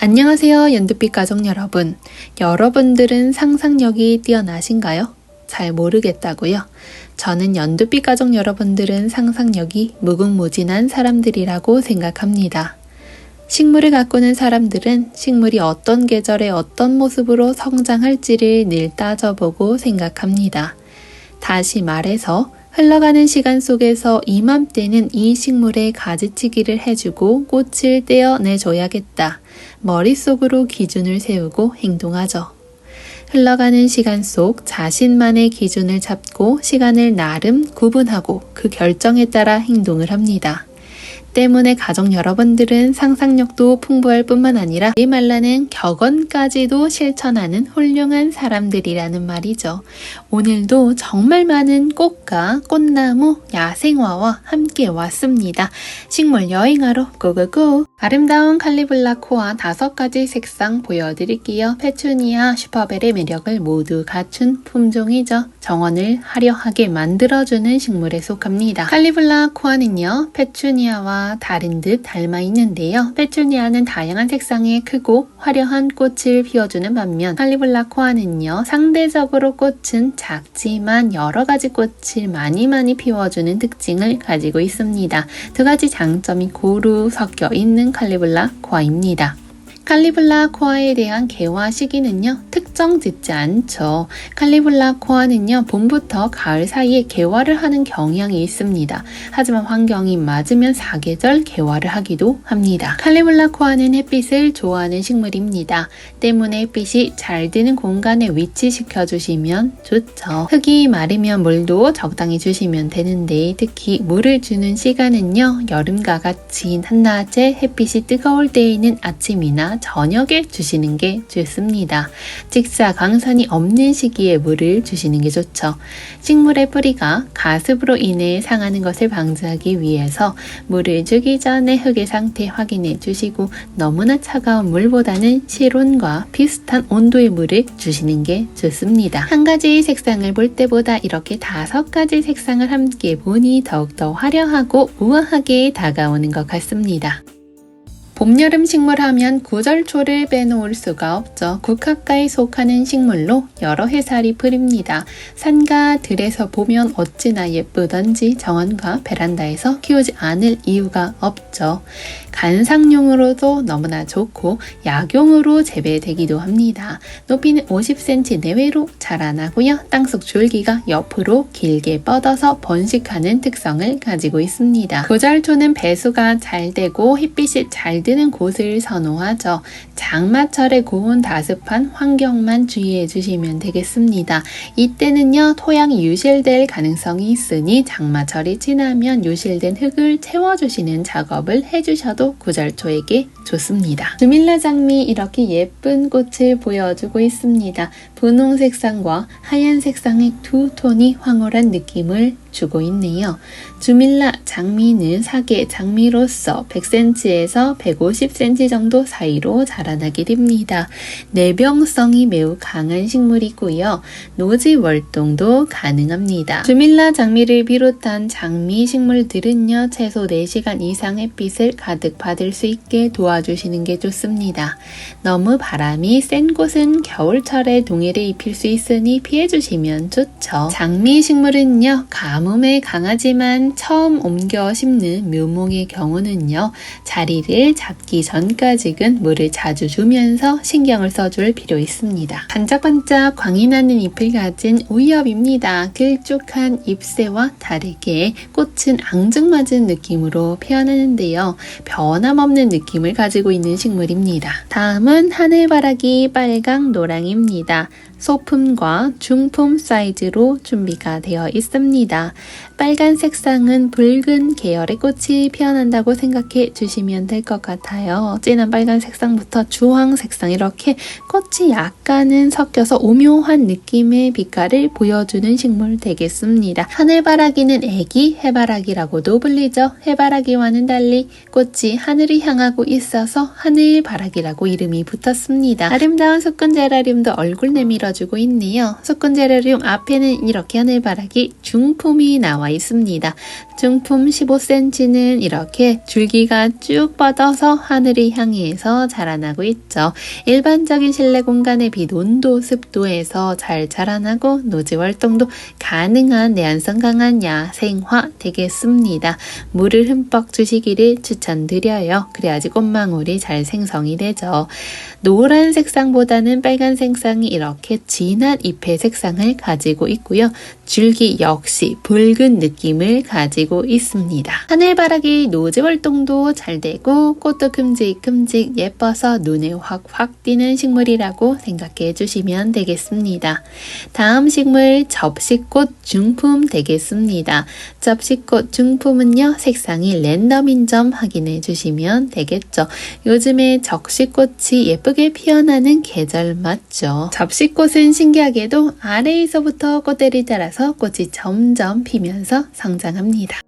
안녕하세요, 연두빛 가족 여러분. 여러분들은 상상력이 뛰어나신가요? 잘 모르겠다고요? 저는 연두빛 가족 여러분들은 상상력이 무궁무진한 사람들이라고 생각합니다. 식물을 가꾸는 사람들은 식물이 어떤 계절에 어떤 모습으로 성장할지를 늘 따져보고 생각합니다. 다시 말해서 흘러가는 시간 속에서 이맘때는 이 식물에 가지치기를 해주고 꽃을 떼어내줘야겠다. 머릿속으로 기준을 세우고 행동하죠. 흘러가는 시간 속 자신만의 기준을 잡고 시간을 나름 구분하고 그 결정에 따라 행동을 합니다. 때문에 가족 여러분들은 상상력도 풍부할 뿐만 아니라 메리말라는 격언까지도 실천하는 훌륭한 사람들이라는 말이죠. 오늘도 정말 많은 꽃과 꽃나무, 야생화와 함께 왔습니다. 식물 여행하러 고고고! 아름다운 칼리블라 코아 5가지 색상 보여드릴게요. 페추니아, 슈퍼벨의 매력을 모두 갖춘 품종이죠. 정원을 화려하게 만들어주는 식물에 속합니다. 칼리블라 코아는요, 페추니아와 다른 듯 닮아 있는데요. 페추니아는 다양한 색상의 크고 화려한 꽃을 피워주는 반면 칼리블라 코아는요, 상대적으로 꽃은 작지만 여러 가지 꽃을 많이 피워주는 특징을 가지고 있습니다. 두 가지 장점이 고루 섞여 있는 칼리블라 코아입니다. 칼리블라 코아에 대한 개화 시기는요, 특정 짓지 않죠. 칼리블라 코아는요, 봄부터 가을 사이에 개화를 하는 경향이 있습니다. 하지만 환경이 맞으면 사계절 개화를 하기도 합니다. 칼리블라 코아는 햇빛을 좋아하는 식물입니다. 때문에 햇빛이 잘 드는 공간에 위치시켜 주시면 좋죠. 흙이 마르면 물도 적당히 주시면 되는데 특히 물을 주는 시간은요, 여름과 같이 한낮에 햇빛이 뜨거울 때에는 아침이나 저녁에 주시는 게 좋습니다. 직사광선이 없는 시기에 물을 주시는 게 좋죠. 식물의 뿌리가 가습으로 인해 상하는 것을 방지하기 위해서 물을 주기 전에 흙의 상태 확인해 주시고 너무나 차가운 물보다는 실온과 비슷한 온도의 물을 주시는 게 좋습니다. 한 가지 색상을 볼 때보다 이렇게 5가지 색상을 함께 보니 더욱더 화려하고 우아하게 다가오는 것 같습니다. 봄, 여름 식물 하면 구절초를 빼놓을 수가 없죠. 국화과에 속하는 식물로 여러 해살이 뿌립니다. 산과 들에서 보면 어찌나 예쁘던지 정원과 베란다에서 키우지 않을 이유가 없죠. 관상용으로도 너무나 좋고 약용으로 재배되기도 합니다. 높이는 50cm 내외로 자라나고요. 땅속 줄기가 옆으로 길게 뻗어서 번식하는 특성을 가지고 있습니다. 구절초는 배수가 잘 되고 햇빛이 잘 드는 곳을 선호하죠. 장마철에 고온 다습한 환경만 주의해 주시면 되겠습니다. 이때는요, 토양이 유실될 가능성이 있으니 장마철이 지나면 유실된 흙을 채워주시는 작업을 해주셔도 구절초에게 좋습니다. 주밀라 장미 이렇게 예쁜 꽃을 보여주고 있습니다. 분홍 색상과 하얀 색상의 두 톤이 황홀한 느낌을 주고 있네요. 주밀라 장미는 사계 장미로서 100cm에서 150cm 정도 사이로 자라나게 됩니다. 내병성이 매우 강한 식물이고요. 노지 월동도 가능합니다. 주밀라 장미를 비롯한 장미 식물들은요, 최소 4시간 이상 햇빛을 가득 받을 수 있게 도와주시는 게 좋습니다. 너무 바람이 센 곳은 겨울철에 동해를 입힐 수 있으니 피해주시면 좋죠. 장미 식물은요, 가뭄에 강하지만 처음 옮겨 심는 묘목의 경우는요, 자리를 잡기 전까지는 물을 자주 주면서 신경을 써줄 필요 있습니다. 반짝반짝 광이 나는 잎을 가진 우엽입니다. 길쭉한 잎새와 다르게 꽃은 앙증맞은 느낌으로 피어나는데요, 변함없는 느낌을 가지고 있는 식물입니다. 다음은 하늘바라기 빨강 노랑입니다. 소품과 중품 사이즈로 준비가 되어 있습니다. 빨간 색상은 붉은 계열의 꽃이 피어난다고 생각해 주시면 될 것 같아요. 진한 빨간 색상부터 주황 색상 이렇게 꽃이 약간은 섞여서 오묘한 느낌의 빛깔을 보여주는 식물 되겠습니다. 하늘바라기는 애기 해바라기라고도 불리죠. 해바라기와는 달리 꽃이 하늘을 향하고 있어서 하늘바라기라고 이름이 붙었습니다. 아름다운 수꾼 제라늄도 얼굴 내밀어주고 있네요. 수꾼 제라늄 앞에는 이렇게 하늘바라기 중품이 나와 있습니다. 중품 15cm는 이렇게 줄기가 쭉 뻗어서 하늘을 향해서 자라나고 있죠. 일반적인 실내 공간에 비해 온도, 습도에서 잘 자라나고 노지 활동도 가능한 내한성 강한 야생화 되겠습니다. 물을 흠뻑 주시기를 추천드려요. 그래야지 꽃망울이 잘 생성이 되죠. 노란 색상보다는 빨간 색상이 이렇게 진한 잎의 색상을 가지고 있고요. 줄기 역시 붉은 느낌을 가지고 있습니다. 하늘바라기 노지 활동도 잘 되고 꽃도 큼직큼직 예뻐서 눈에 확확 띄는 식물이라고 생각해 주시면 되겠습니다. 다음 식물 접시꽃 중품 되겠습니다. 접시꽃 중품은요, 색상이 랜덤인 점 확인해 주시면 되겠죠. 요즘에 접시꽃이 예쁘게 피어나는 계절 맞죠? 접시꽃은 신기하게도 아래에서부터 꽃대를 따라서 꽃이 점점 피면서 성장합니다.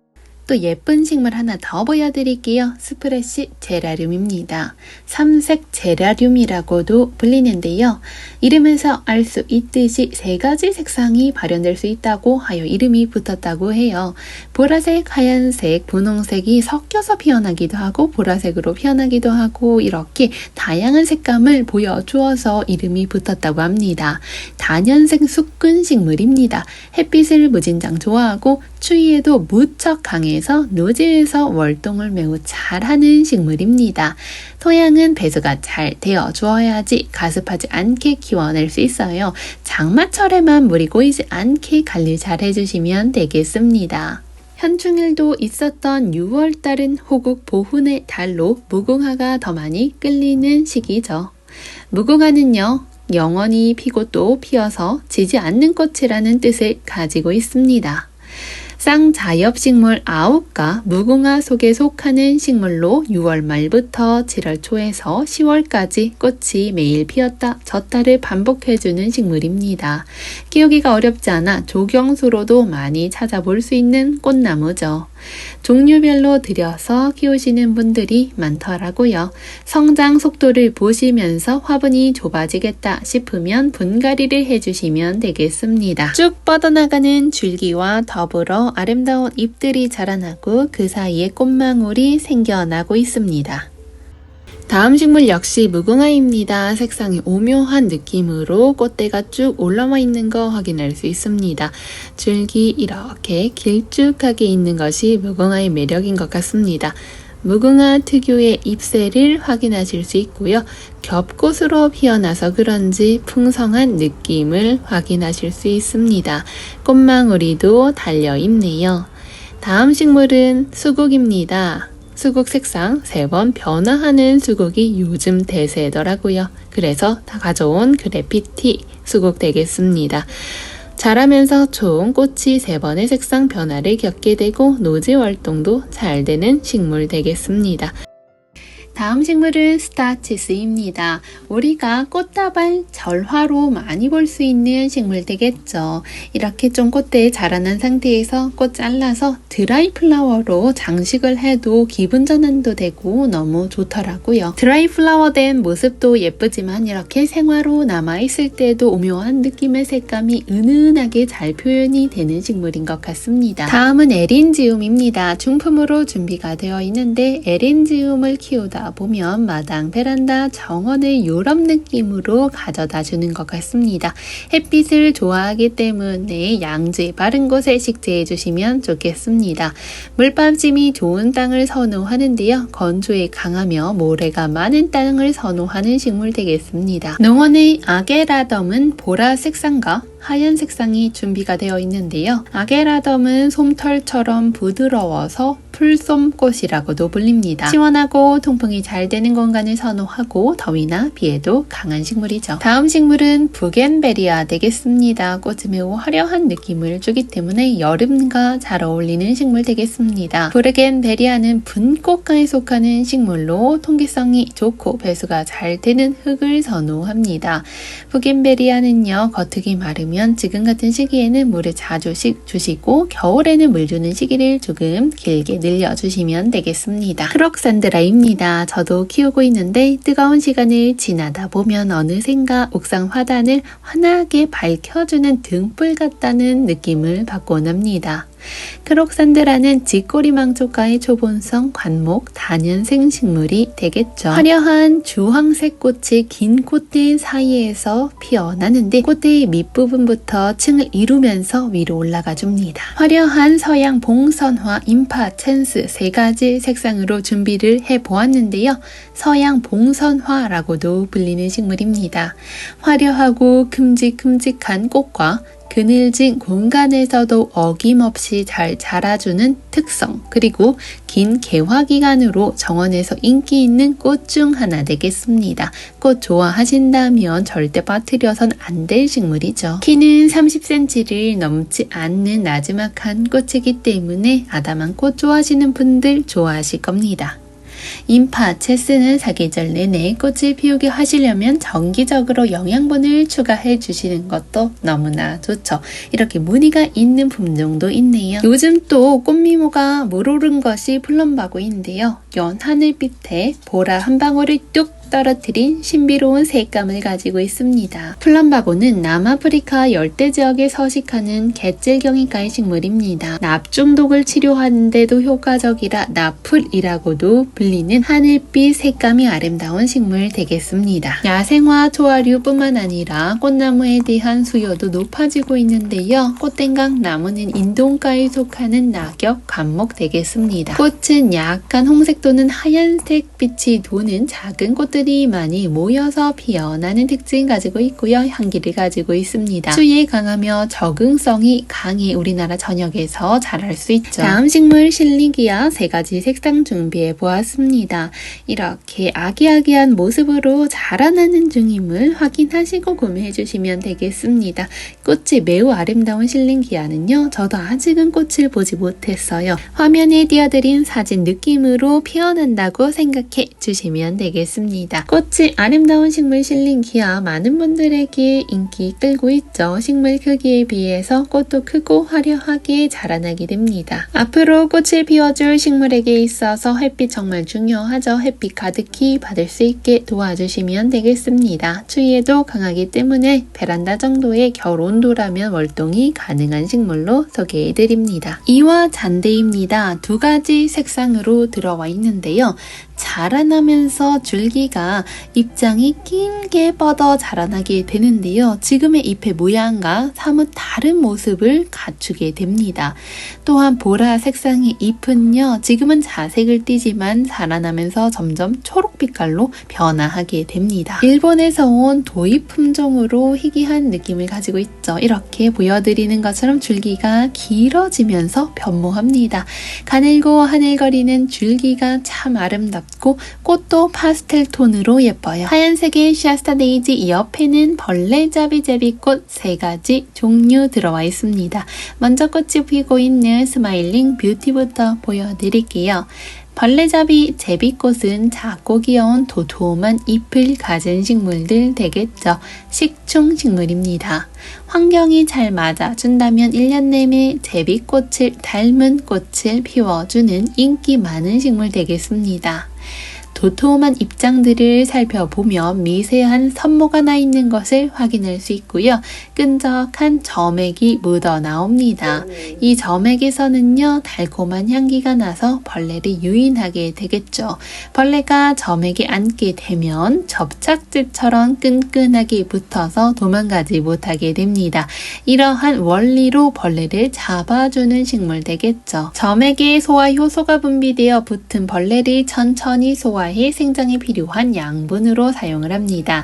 또 예쁜 식물 하나 더 보여드릴게요. 스프레시 제라늄입니다. 삼색 제라늄이라고도 불리는데요. 이름에서 알 수 있듯이 세 가지 색상이 발현될 수 있다고 하여 이름이 붙었다고 해요. 보라색, 하얀색, 분홍색이 섞여서 피어나기도 하고 보라색으로 피어나기도 하고 이렇게 다양한 색감을 보여주어서 이름이 붙었다고 합니다. 다년생 숙근 식물입니다. 햇빛을 무진장 좋아하고 추위에도 무척 강해서 노지에서 월동을 매우 잘하는 식물입니다. 토양은 배수가 잘 되어 주어야지 가습하지 않게 키워낼 수 있어요. 장마철에만 물이 고이지 않게 관리 잘 해주시면 되겠습니다. 현충일도 있었던 6월달은 호국 보훈의 달로 무궁화가 더 많이 끌리는 시기죠. 무궁화는요, 영원히 피고 또 피어서 지지 않는 꽃이라는 뜻을 가지고 있습니다. 쌍자엽식물 9가 무궁화 속에 속하는 식물로 6월 말부터 7월 초에서 10월까지 꽃이 매일 피었다 졌다를 반복해주는 식물입니다. 키우기가 어렵지 않아 조경수로도 많이 찾아볼 수 있는 꽃나무죠. 종류별로 들여서 키우시는 분들이 많더라고요. 성장 속도를 보시면서 화분이 좁아지겠다 싶으면 분갈이를 해주시면 되겠습니다. 쭉 뻗어나가는 줄기와 더불어 아름다운 잎들이 자라나고 그 사이에 꽃망울이 생겨나고 있습니다. 다음 식물 역시 무궁화입니다. 색상이 오묘한 느낌으로 꽃대가 쭉 올라와 있는 거 확인할 수 있습니다. 줄기 이렇게 길쭉하게 있는 것이 무궁화의 매력인 것 같습니다. 무궁화 특유의 잎새를 확인하실 수 있고요. 겹꽃으로 피어나서 그런지 풍성한 느낌을 확인하실 수 있습니다. 꽃망울이도 달려있네요. 다음 식물은 수국입니다. 수국 색상 3번 변화하는 수국이 요즘 대세더라고요. 그래서 다 가져온 그래피티 수국 되겠습니다. 자라면서 총 꽃이 3번의 색상 변화를 겪게 되고 노지 활동도 잘 되는 식물 되겠습니다. 다음 식물은 스타치스입니다. 우리가 꽃다발 절화로 많이 볼 수 있는 식물 되겠죠. 이렇게 좀 꽃대에 자라난 상태에서 꽃 잘라서 드라이 플라워로 장식을 해도 기분 전환도 되고 너무 좋더라고요. 드라이 플라워 된 모습도 예쁘지만 이렇게 생화로 남아있을 때도 오묘한 느낌의 색감이 은은하게 잘 표현이 되는 식물인 것 같습니다. 다음은 에린지움입니다. 중품으로 준비가 되어 있는데 에린지움을 키우다 보면 마당, 베란다, 정원을 유럽 느낌으로 가져다 주는 것 같습니다. 햇빛을 좋아하기 때문에 양지 바른 곳에 식재해 주시면 좋겠습니다. 물빠짐이 좋은 땅을 선호하는데요. 건조에 강하며 모래가 많은 땅을 선호하는 식물 되겠습니다. 농원의 아게라덤은 보라 색상과 하얀 색상이 준비가 되어 있는데요. 아게라덤은 솜털처럼 부드러워서 풀솜꽃이라고도 불립니다. 시원하고 통풍이 잘 되는 공간을 선호하고 더위나 비에도 강한 식물이죠. 다음 식물은 부겐베리아 되겠습니다. 꽃이 매우 화려한 느낌을 주기 때문에 여름과 잘 어울리는 식물 되겠습니다. 부겐베리아는 분꽃과에 속하는 식물로 통기성이 좋고 배수가 잘 되는 흙을 선호합니다. 부겐베리아는요, 겉흙이 마르면 지금 같은 시기에는 물을 자주 주시고 겨울에는 물 주는 시기를 조금 길게 늘려주시면 되겠습니다. 크록산드라입니다. 저도 키우고 있는데 뜨거운 시간을 지나다 보면 어느샌가 옥상 화단을 환하게 밝혀주는 등불 같다는 느낌을 받곤 합니다. 크록산드라는 지꼬리망초과의 초본성 관목 다년생 식물이 되겠죠. 화려한 주황색 꽃이 긴 콧대 사이에서 피어나는데 콧대의 밑부분부터 층을 이루면서 위로 올라가 줍니다. 화려한 서양 봉선화, 인파, 챈스 세 가지 색상으로 준비를 해보았는데요. 서양 봉선화라고도 불리는 식물입니다. 화려하고 큼직큼직한 꽃과 그늘진 공간에서도 어김없이 잘 자라주는 특성, 그리고 긴 개화 기간으로 정원에서 인기 있는 꽃 중 하나 되겠습니다. 꽃 좋아하신다면 절대 빠뜨려선 안 될 식물이죠. 키는 30cm를 넘지 않는 나지막한 꽃이기 때문에 아담한 꽃 좋아하시는 분들 좋아하실 겁니다. 인파, 챈스는 사계절 내내 꽃을 피우게 하시려면 정기적으로 영양분을 추가해 주시는 것도 너무나 좋죠. 이렇게 무늬가 있는 품종도 있네요. 요즘 또 꽃미모가 물오른 것이 플럼바고인데요. 연 하늘빛에 보라 한 방울을 뚝 떨어뜨린 신비로운 색감을 가지고 있습니다. 플럼바고는 남아프리카 열대 지역에 서식하는 갯질경이과의 식물입니다. 납 중독을 치료하는데도 효과적이라 나풀이라고도 불리는 하늘빛 색감이 아름다운 식물 되겠습니다. 야생화 초화류뿐만 아니라 꽃나무에 대한 수요도 높아지고 있는데요. 꽃땡강 나무는 인동과에 속하는 낙엽 관목 되겠습니다. 꽃은 약간 홍색 또는 하얀색 빛이 도는 작은 꽃들이 많이 모여서 피어나는 특징 가지고 있고요. 향기를 가지고 있습니다. 추위에 강하며 적응성이 강해 우리나라 전역에서 자랄 수 있죠. 다음 식물 실리기아 세 가지 색상 준비해 보았습니다. 이렇게 아기아기한 모습으로 자라나는 중임을 확인하시고 구매해 주시면 되겠습니다. 꽃이 매우 아름다운 실링기아는요. 저도 아직은 꽃을 보지 못했어요. 화면에 띄워드린 사진 느낌으로 피어난다고 생각해 주시면 되겠습니다. 꽃이 아름다운 식물 실링기아 많은 분들에게 인기 끌고 있죠. 식물 크기에 비해서 꽃도 크고 화려하게 자라나게 됩니다. 앞으로 꽃을 피워줄 식물에게 있어서 햇빛 정말 중요하죠. 햇빛 가득히 받을 수 있게 도와주시면 되겠습니다. 추위에도 강하기 때문에 베란다 정도의 겨울 온도라면 월동이 가능한 식물로 소개해드립니다. 이와 잔대입니다. 두 가지 색상으로 들어와 있는데요. 자라나면서 줄기가 입장이 길게 뻗어 자라나게 되는데요. 지금의 잎의 모양과 사뭇 다른 모습을 갖추게 됩니다. 또한 보라 색상의 잎은요. 지금은 자색을 띠지만 자라나면서 점점 초록빛깔로 변화하게 됩니다. 일본에서 온 도입 품종으로 희귀한 느낌을 가지고 있죠. 이렇게 보여드리는 것처럼 줄기가 길어지면서 변모합니다. 가늘고 하늘거리는 줄기가 참 아름답고 꽃도 파스텔 톤으로 예뻐요. 하얀색의 시아스타 데이지 옆에는 벌레잡이제비꽃 세 가지 종류 들어와 있습니다. 먼저 꽃이 피고 있는 스마일링 뷰티부터 보여드릴게요. 벌레잡이 제비꽃은 작고 귀여운 도톰한 잎을 가진 식물들 되겠죠. 식충 식물입니다. 환경이 잘 맞아준다면 1년 내내 제비꽃을 닮은 꽃을 피워주는 인기 많은 식물 되겠습니다. 도톰한 잎장들을 살펴보면 미세한 선모가 나 있는 것을 확인할 수 있고요. 끈적한 점액이 묻어 나옵니다. 이 점액에서는요, 달콤한 향기가 나서 벌레를 유인하게 되겠죠. 벌레가 점액에 앉게 되면 접착제처럼 끈끈하게 붙어서 도망가지 못하게 됩니다. 이러한 원리로 벌레를 잡아주는 식물 되겠죠. 점액에 소화 효소가 분비되어 붙은 벌레를 천천히 소화해 생장에 필요한 양분으로 사용을 합니다.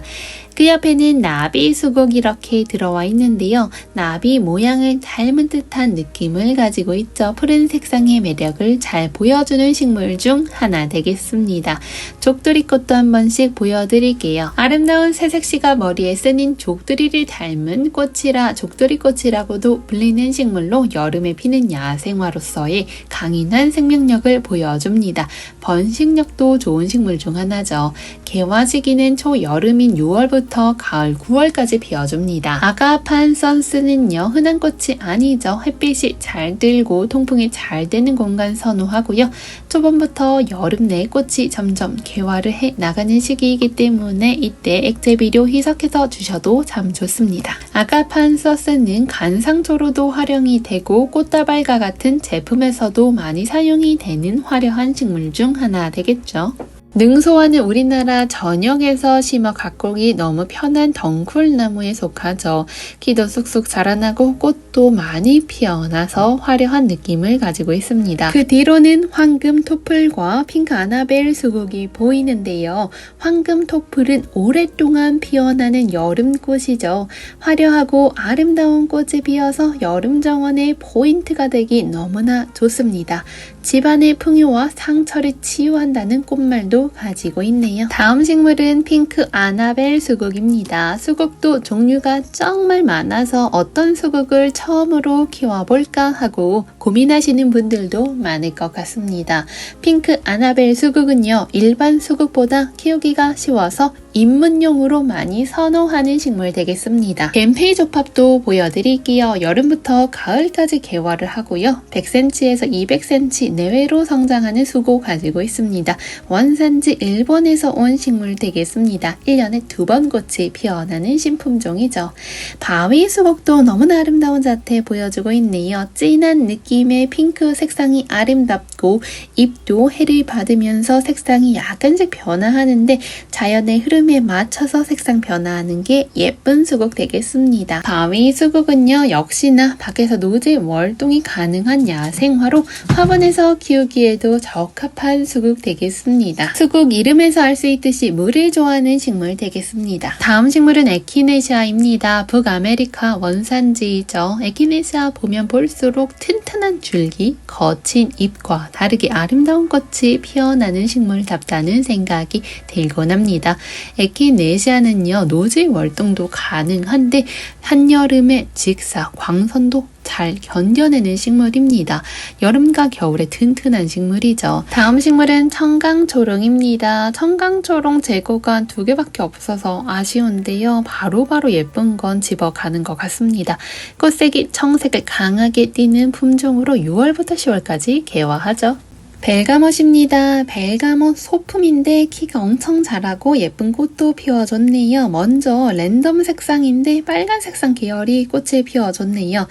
그 옆에는 나비 수국 이렇게 들어와 있는데요. 나비 모양을 닮은 듯한 느낌을 가지고 있죠. 푸른 색상의 매력을 잘 보여주는 식물 중 하나 되겠습니다. 족두리꽃도 한 번씩 보여드릴게요. 아름다운 새색시가 머리에 쓰는 족두리를 닮은 꽃이라 족두리꽃이라고도 불리는 식물로 여름에 피는 야생화로서의 강인한 생명력을 보여줍니다. 번식력도 좋은 식물 중 하나죠. 개화 시기는 초여름인 6월부터 가을 9월까지 피어줍니다. 아가판선스는요, 흔한 꽃이 아니죠. 햇빛이 잘 들고 통풍이 잘 되는 공간 선호하고요. 초반부터 여름 내 꽃이 점점 개화를 해 나가는 시기이기 때문에 이때 액체비료 희석해서 주셔도 참 좋습니다. 아가판서스는 관상초로도 활용이 되고 꽃다발과 같은 제품에서도 많이 사용이 되는 화려한 식물 중 하나 되겠죠. 능소화는 우리나라 전역에서 심어 가꾸기 너무 편한 덩쿨나무에 속하죠. 키도 쑥쑥 자라나고 꽃도 많이 피어나서 화려한 느낌을 가지고 있습니다. 그 뒤로는 황금 토플과 핑크 아나벨 수국이 보이는데요. 황금 토플은 오랫동안 피어나는 여름꽃이죠. 화려하고 아름다운 꽃이 피어서 여름 정원의 포인트가 되기 너무나 좋습니다. 집안의 풍요와 상처를 치유한다는 꽃말도 가지고 있네요. 다음 식물은 핑크 아나벨 수국입니다. 수국도 종류가 정말 많아서 어떤 수국을 처음으로 키워볼까 하고 고민하시는 분들도 많을 것 같습니다. 핑크 아나벨 수국은요, 일반 수국보다 키우기가 쉬워서 입문용으로 많이 선호하는 식물 되겠습니다. 뱀페이 조팝도 보여드릴게요. 여름부터 가을까지 개화를 하고요. 100cm에서 200cm 내외로 성장하는 수국 가지고 있습니다. 원산지 일본에서 온 식물 되겠습니다. 1년에 2번 꽃이 피어나는 신품종이죠. 바위 수국도 너무나 아름다운 자태 보여주고 있네요. 진한 느낌의 핑크 색상이 아름답고 잎도 해를 받으면서 색상이 약간씩 변화하는데 자연의 흐름에 맞춰서 색상 변화하는 게 예쁜 수국 되겠습니다. 바위 수국은요, 역시나 밖에서 노지 월동이 가능한 야생화로 화분에서 키우기에도 적합한 수국 되겠습니다. 수국 이름에서 알 수 있듯이 물을 좋아하는 식물 되겠습니다. 다음 식물은 에키네시아입니다. 북아메리카 원산지이죠. 에키네시아 보면 볼수록 튼튼한 줄기, 거친 잎과 다르게 아름다운 꽃이 피어나는 식물답다는 생각이 들곤 합니다. 에키네시아는요, 노지 월동도 가능한데 한여름에 직사, 광선도 잘 견뎌내는 식물입니다. 여름과 겨울에 튼튼한 식물이죠. 다음 식물은 청강초롱입니다. 청강초롱 재고가 2개밖에 없어서 아쉬운데요. 바로바로 예쁜 건 집어가는 것 같습니다. 꽃색이 청색을 강하게 띠는 품종으로 6월부터 10월까지 개화하죠. 벨가못입니다. 벨가못 소품인데 키가 엄청 자라고 예쁜 꽃도 피워줬네요. 먼저 랜덤 색상인데 빨간 색상 계열이 꽃을 피워줬네요.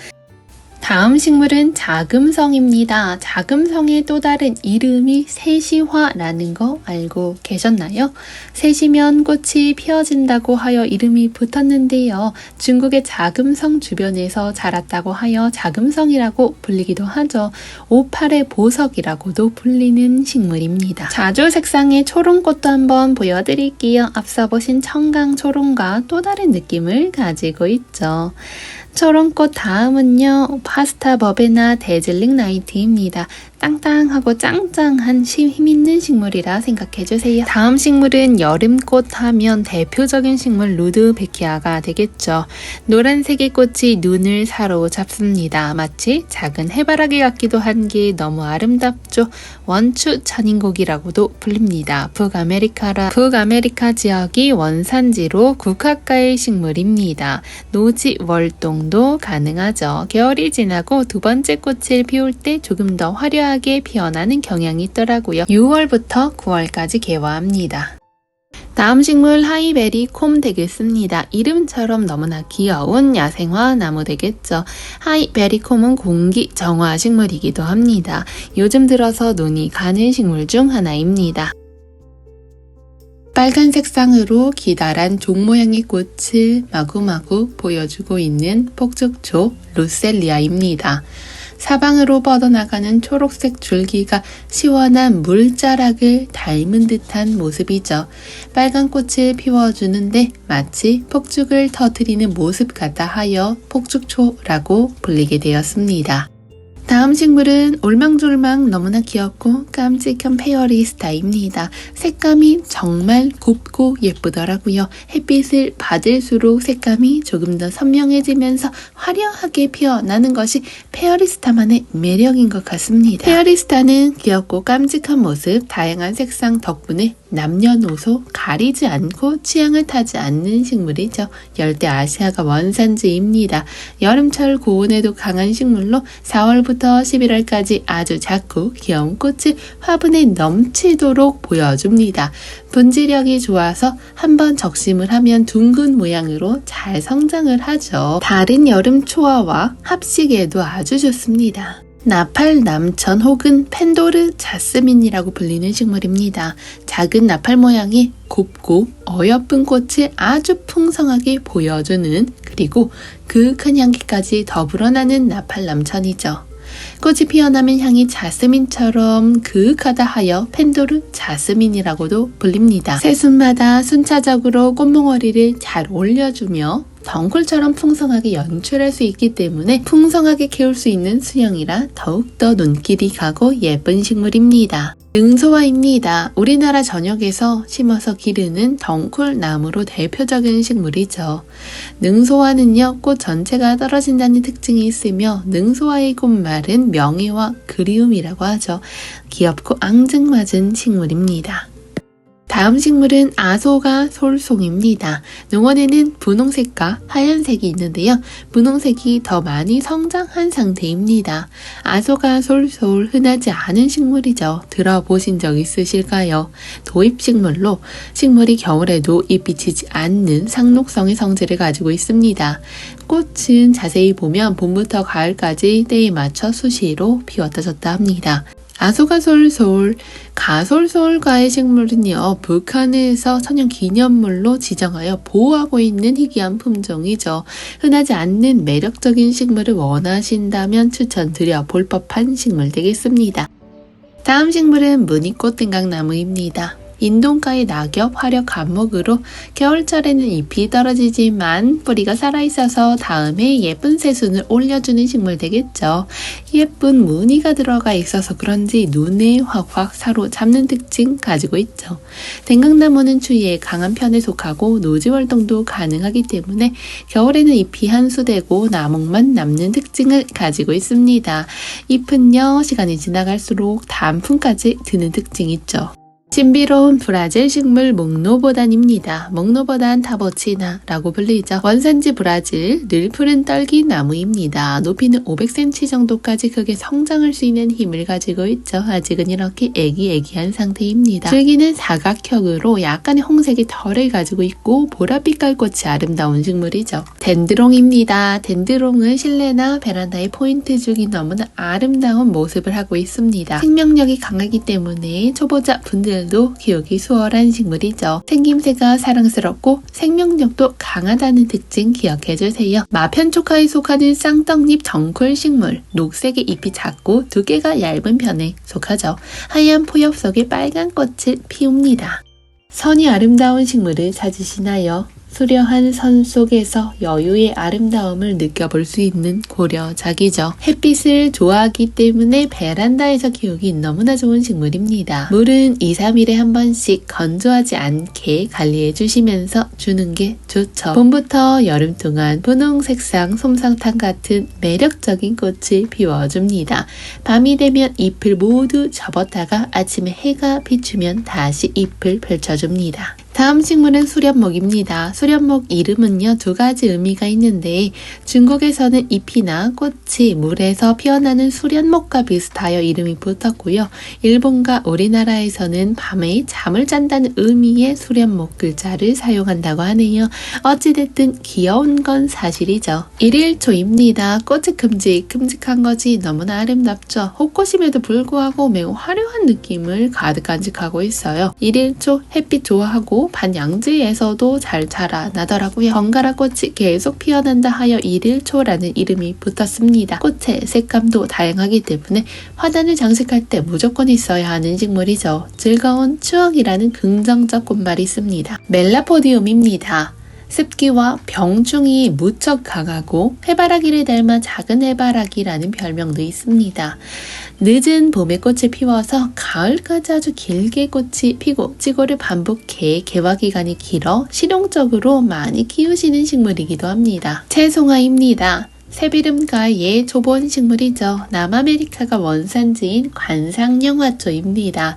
다음 식물은 자금성입니다. 자금성의 또 다른 이름이 세시화라는 거 알고 계셨나요? 세시면 꽃이 피어진다고 하여 이름이 붙었는데요. 중국의 자금성 주변에서 자랐다고 하여 자금성이라고 불리기도 하죠. 오팔의 보석이라고도 불리는 식물입니다. 자주 색상의 초롱꽃도 한번 보여드릴게요. 앞서 보신 청강초롱과 또 다른 느낌을 가지고 있죠. 초롱꽃 다음은요, 파스타 버베나 데즐링 나이트입니다. 땅땅하고 짱짱한 힘있는 식물이라 생각해주세요. 다음 식물은 여름꽃 하면 대표적인 식물 루드베키아가 되겠죠. 노란색의 꽃이 눈을 사로잡습니다. 마치 작은 해바라기 같기도 한 게 너무 아름답죠. 원추 천인곡이라고도 불립니다. 북아메리카 지역이 원산지로 국화과의 식물입니다. 노지 월동도 가능하죠. 겨울이 지나고 두 번째 꽃을 피울 때 조금 더 화려하게 피어나는 경향이 있더라고요. 6월부터 9월까지 개화합니다. 다음 식물 하이베리콤 되겠습니다. 이름처럼 너무나 귀여운 야생화 나무 되겠죠. 하이베리콤은 공기 정화 식물이기도 합니다. 요즘 들어서 눈이 가는 식물 중 하나입니다. 빨간 색상으로 기다란 종 모양의 꽃을 마구마구 보여주고 있는 폭죽초 루셀리아입니다. 사방으로 뻗어나가는 초록색 줄기가 시원한 물자락을 닮은 듯한 모습이죠. 빨간 꽃을 피워주는데 마치 폭죽을 터뜨리는 모습 같아 하여 폭죽초라고 불리게 되었습니다. 다음 식물은 올망졸망 너무나 귀엽고 깜찍한 페어리스타입니다. 색감이 정말 곱고 예쁘더라고요. 햇빛을 받을수록 색감이 조금 더 선명해지면서 화려하게 피어나는 것이 페어리스타만의 매력인 것 같습니다. 페어리스타는 귀엽고 깜찍한 모습, 다양한 색상 덕분에 남녀노소 가리지 않고 취향을 타지 않는 식물이죠. 열대 아시아가 원산지입니다. 여름철 고온에도 강한 식물로 4월부터 11월까지 아주 작고 귀여운 꽃이 화분에 넘치도록 보여줍니다. 분지력이 좋아서 한번 적심을 하면 둥근 모양으로 잘 성장을 하죠. 다른 여름 초화와 합식에도 아주 좋습니다. 나팔 남천 혹은 펜도르 자스민이라고 불리는 식물입니다. 작은 나팔 모양의 곱고 어여쁜 꽃을 아주 풍성하게 보여주는, 그리고 그윽한 향기까지 더불어 나는 나팔 남천이죠. 꽃이 피어나면 향이 자스민처럼 그윽하다 하여 펜도르 자스민이라고도 불립니다. 새순마다 순차적으로 꽃몽어리를 잘 올려주며 덩굴처럼 풍성하게 연출할 수 있기 때문에 풍성하게 키울 수 있는 수영이라 더욱더 눈길이 가고 예쁜 식물입니다. 능소화입니다. 우리나라 전역에서 심어서 기르는 덩굴나무로 대표적인 식물이죠. 능소화는요, 꽃 전체가 떨어진다는 특징이 있으며 능소화의 꽃말은 명예와 그리움이라고 하죠. 귀엽고 앙증맞은 식물입니다. 다음 식물은 아소가 솔송입니다. 농원에는 분홍색과 하얀색이 있는데요. 분홍색이 더 많이 성장한 상태입니다. 아소가 솔솔 흔하지 않은 식물이죠. 들어보신 적 있으실까요? 도입식물로 식물이 겨울에도 잎이 지지 않는 상록성의 성질을 가지고 있습니다. 꽃은 자세히 보면 봄부터 가을까지 때에 맞춰 수시로 피웠다 졌다 합니다. 아소가솔솔, 가솔솔과의 식물은요, 북한에서 천연기념물로 지정하여 보호하고 있는 희귀한 품종이죠. 흔하지 않는 매력적인 식물을 원하신다면 추천드려 볼 법한 식물 되겠습니다. 다음 식물은 무늬꽃등강나무입니다. 인동가의 낙엽 화력 감목으로 겨울철에는 잎이 떨어지지만 뿌리가 살아있어서 다음에 예쁜 새순을 올려주는 식물 되겠죠. 예쁜 무늬가 들어가 있어서 그런지 눈에 확확 사로잡는 특징 가지고 있죠. 댕강나무는 추위에 강한 편에 속하고 노지활동도 가능하기 때문에 겨울에는 잎이 한수되고 나목만 남는 특징을 가지고 있습니다. 잎은요, 시간이 지나갈수록 단풍까지 드는 특징이 있죠. 신비로운 브라질 식물 목로보단입니다. 목로보단 타보치나라고 불리죠. 원산지 브라질, 늘 푸른 떨기 나무입니다. 높이는 500cm 정도까지 크게 성장할 수 있는 힘을 가지고 있죠. 아직은 이렇게 애기애기한 상태입니다. 줄기는 사각형으로 약간의 홍색의 털을 가지고 있고 보랏빛 깔꽃이 아름다운 식물이죠. 덴드롱입니다. 덴드롱은 실내나 베란다의 포인트 주기 너무나 아름다운 모습을 하고 있습니다. 생명력이 강하기 때문에 초보자 분들도 키우기 수월한 식물이죠. 생김새가 사랑스럽고 생명력도 강하다는 특징 기억해주세요. 마편초카에 속하는 쌍떡잎 덩굴 식물, 녹색의 잎이 작고 두께가 얇은 편에 속하죠. 하얀 포엽 속에 빨간 꽃을 피웁니다. 선이 아름다운 식물을 찾으시나요? 수려한 선 속에서 여유의 아름다움을 느껴볼 수 있는 고려작이죠. 햇빛을 좋아하기 때문에 베란다에서 키우기 너무나 좋은 식물입니다. 물은 2-3일에 한 번씩 건조하지 않게 관리해 주시면서 주는 게 좋죠. 봄부터 여름 동안 분홍색상 솜사탕 같은 매력적인 꽃을 피워줍니다. 밤이 되면 잎을 모두 접었다가 아침에 해가 비추면 다시 잎을 펼쳐줍니다. 다음 식물은 수련목입니다. 수련목 이름은요, 2가지 의미가 있는데 중국에서는 잎이나 꽃이 물에서 피어나는 수련목과 비슷하여 이름이 붙었고요. 일본과 우리나라에서는 밤에 잠을 잔다는 의미의 수련목 글자를 사용한다고 하네요. 어찌됐든 귀여운 건 사실이죠. 일일초입니다. 꽃이 큼직큼직한 것이 너무나 아름답죠. 꽃꽃임에도 불구하고 매우 화려한 느낌을 가득 간직하고 있어요. 일일초 햇빛 좋아하고 반양지에서도 잘 자라나더라고요. 번갈아 꽃이 계속 피어난다 하여 일일초라는 이름이 붙었습니다. 꽃의 색감도 다양하기 때문에 화단을 장식할 때 무조건 있어야 하는 식물이죠. 즐거운 추억이라는 긍정적 꽃말이 있습니다. 멜라포디움입니다. 습기와 병충이 무척 강하고 해바라기를 닮아 작은 해바라기라는 별명도 있습니다. 늦은 봄에 꽃을 피워서 가을까지 아주 길게 꽃이 피고 찌고를 반복해 개화 기간이 길어 실용적으로 많이 키우시는 식물이기도 합니다. 채송화입니다. 새비름과의 초본 식물이죠. 남아메리카가 원산지인 관상영화초입니다.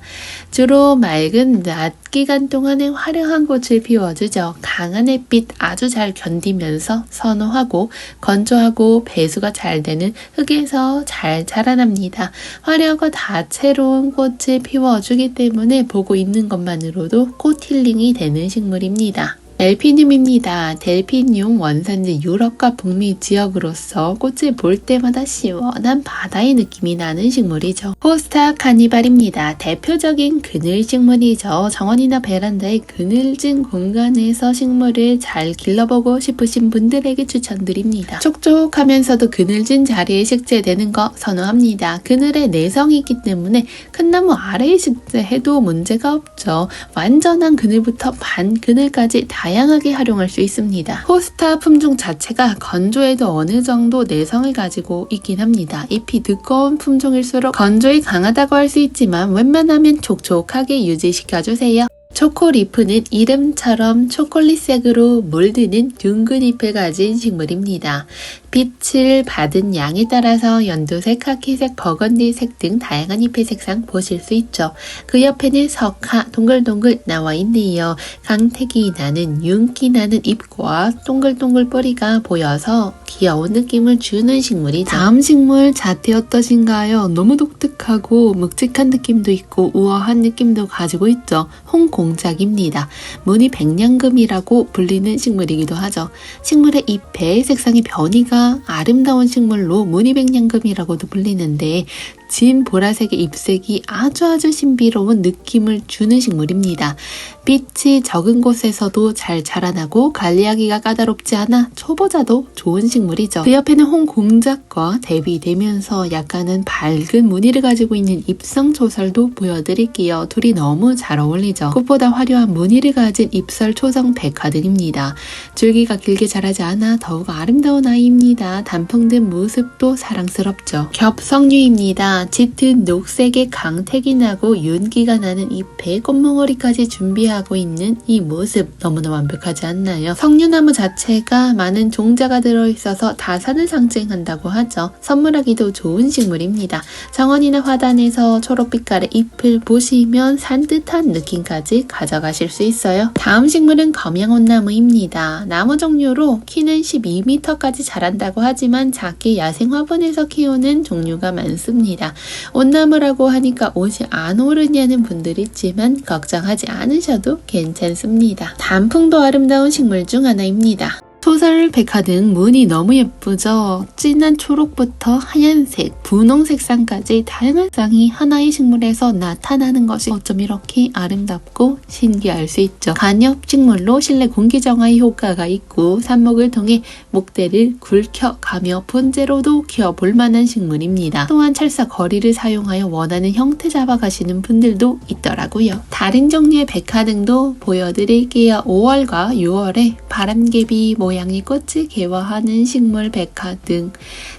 주로 맑은 낮 기간 동안에 화려한 꽃을 피워주죠. 강한 햇빛 아주 잘 견디면서 선호하고 건조하고 배수가 잘 되는 흙에서 잘 자라납니다. 화려하고 다채로운 꽃을 피워주기 때문에 보고 있는 것만으로도 꽃 힐링이 되는 식물입니다. 델피늄입니다. 델피늄 원산지 유럽과 북미 지역으로서 꽃을 볼 때마다 시원한 바다의 느낌이 나는 식물이죠. 호스타 카니발입니다. 대표적인 그늘 식물이죠. 정원이나 베란다의 그늘진 공간에서 식물을 잘 길러보고 싶으신 분들에게 추천드립니다. 촉촉하면서도 그늘진 자리에 식재되는 거 선호합니다. 그늘에 내성이 있기 때문에 큰 나무 아래에 식재해도 문제가 없죠. 완전한 그늘부터 반 그늘까지 다양하게 활용할 수 있습니다. 호스타 품종 자체가 건조에도 어느 정도 내성을 가지고 있긴 합니다. 잎이 두꺼운 품종일수록 건조에 강하다고 할 수 있지만 웬만하면 촉촉하게 유지시켜주세요. 초코리프는 이름처럼 초콜릿색으로 물드는 둥근 잎을 가진 식물입니다. 빛을 받은 양에 따라서 연두색, 카키색, 버건디색 등 다양한 잎의 색상 보실 수 있죠. 그 옆에는 석화 동글동글 나와 있네요. 강택이 나는 윤기 나는 잎과 동글동글 뿌리가 보여서 귀여운 느낌을 주는 식물이죠. 다음 식물 자태 어떠신가요? 너무 독특하고 묵직한 느낌도 있고 우아한 느낌도 가지고 있죠. 홍공작입니다. 무늬 백냥금이라고 불리는 식물이기도 하죠. 식물의 잎의 색상이 변이가 아름다운 식물로 무늬백냥금이라고도 불리는데 진 보라색의 잎색이 아주 신비로운 느낌을 주는 식물입니다. 빛이 적은 곳에서도 잘 자라나고 관리하기가 까다롭지 않아 초보자도 좋은 식물이죠. 그 옆에는 홍공작과 대비되면서 약간은 밝은 무늬를 가지고 있는 잎성초설도 보여드릴게요. 둘이 너무 잘 어울리죠. 꽃보다 화려한 무늬를 가진 잎설 초성 백화등입니다. 줄기가 길게 자라지 않아 더욱 아름다운 아이입니다. 단풍든 모습도 사랑스럽죠. 겹성류입니다. 짙은 녹색의 강택이 나고 윤기가 나는 잎에 꽃몽오리까지 준비하고 있는 이 모습 너무나 완벽하지 않나요? 석류나무 자체가 많은 종자가 들어있어서 다산을 상징한다고 하죠. 선물하기도 좋은 식물입니다. 정원이나 화단에서 초록빛깔의 잎을 보시면 산뜻한 느낌까지 가져가실 수 있어요. 다음 식물은 검양온나무입니다. 나무 종류로 키는 12m까지 자란다고 하지만 작게 야생 화분에서 키우는 종류가 많습니다. 온나무라고 하니까 옷이 안 오르냐는 분들이 있지만 걱정하지 않으셔도 괜찮습니다. 단풍도 아름다운 식물 중 하나입니다. 소설 백화등 무늬 너무 예쁘죠? 진한 초록부터 하얀색, 분홍 색상까지 다양한 색상이 하나의 식물에서 나타나는 것이 어쩜 이렇게 아름답고 신기할 수 있죠. 관엽식물로 실내 공기 정화의 효과가 있고 삽목을 통해 목대를 굵혀가며 분재로도 키워볼 만한 식물입니다. 또한 찰사 거리를 사용하여 원하는 형태 잡아가시는 분들도 있더라고요. 다른 종류의 백화등도 보여드릴게요. 5월과 6월에 바람개비 모양의 꽃을 개화하는 식물 백화등,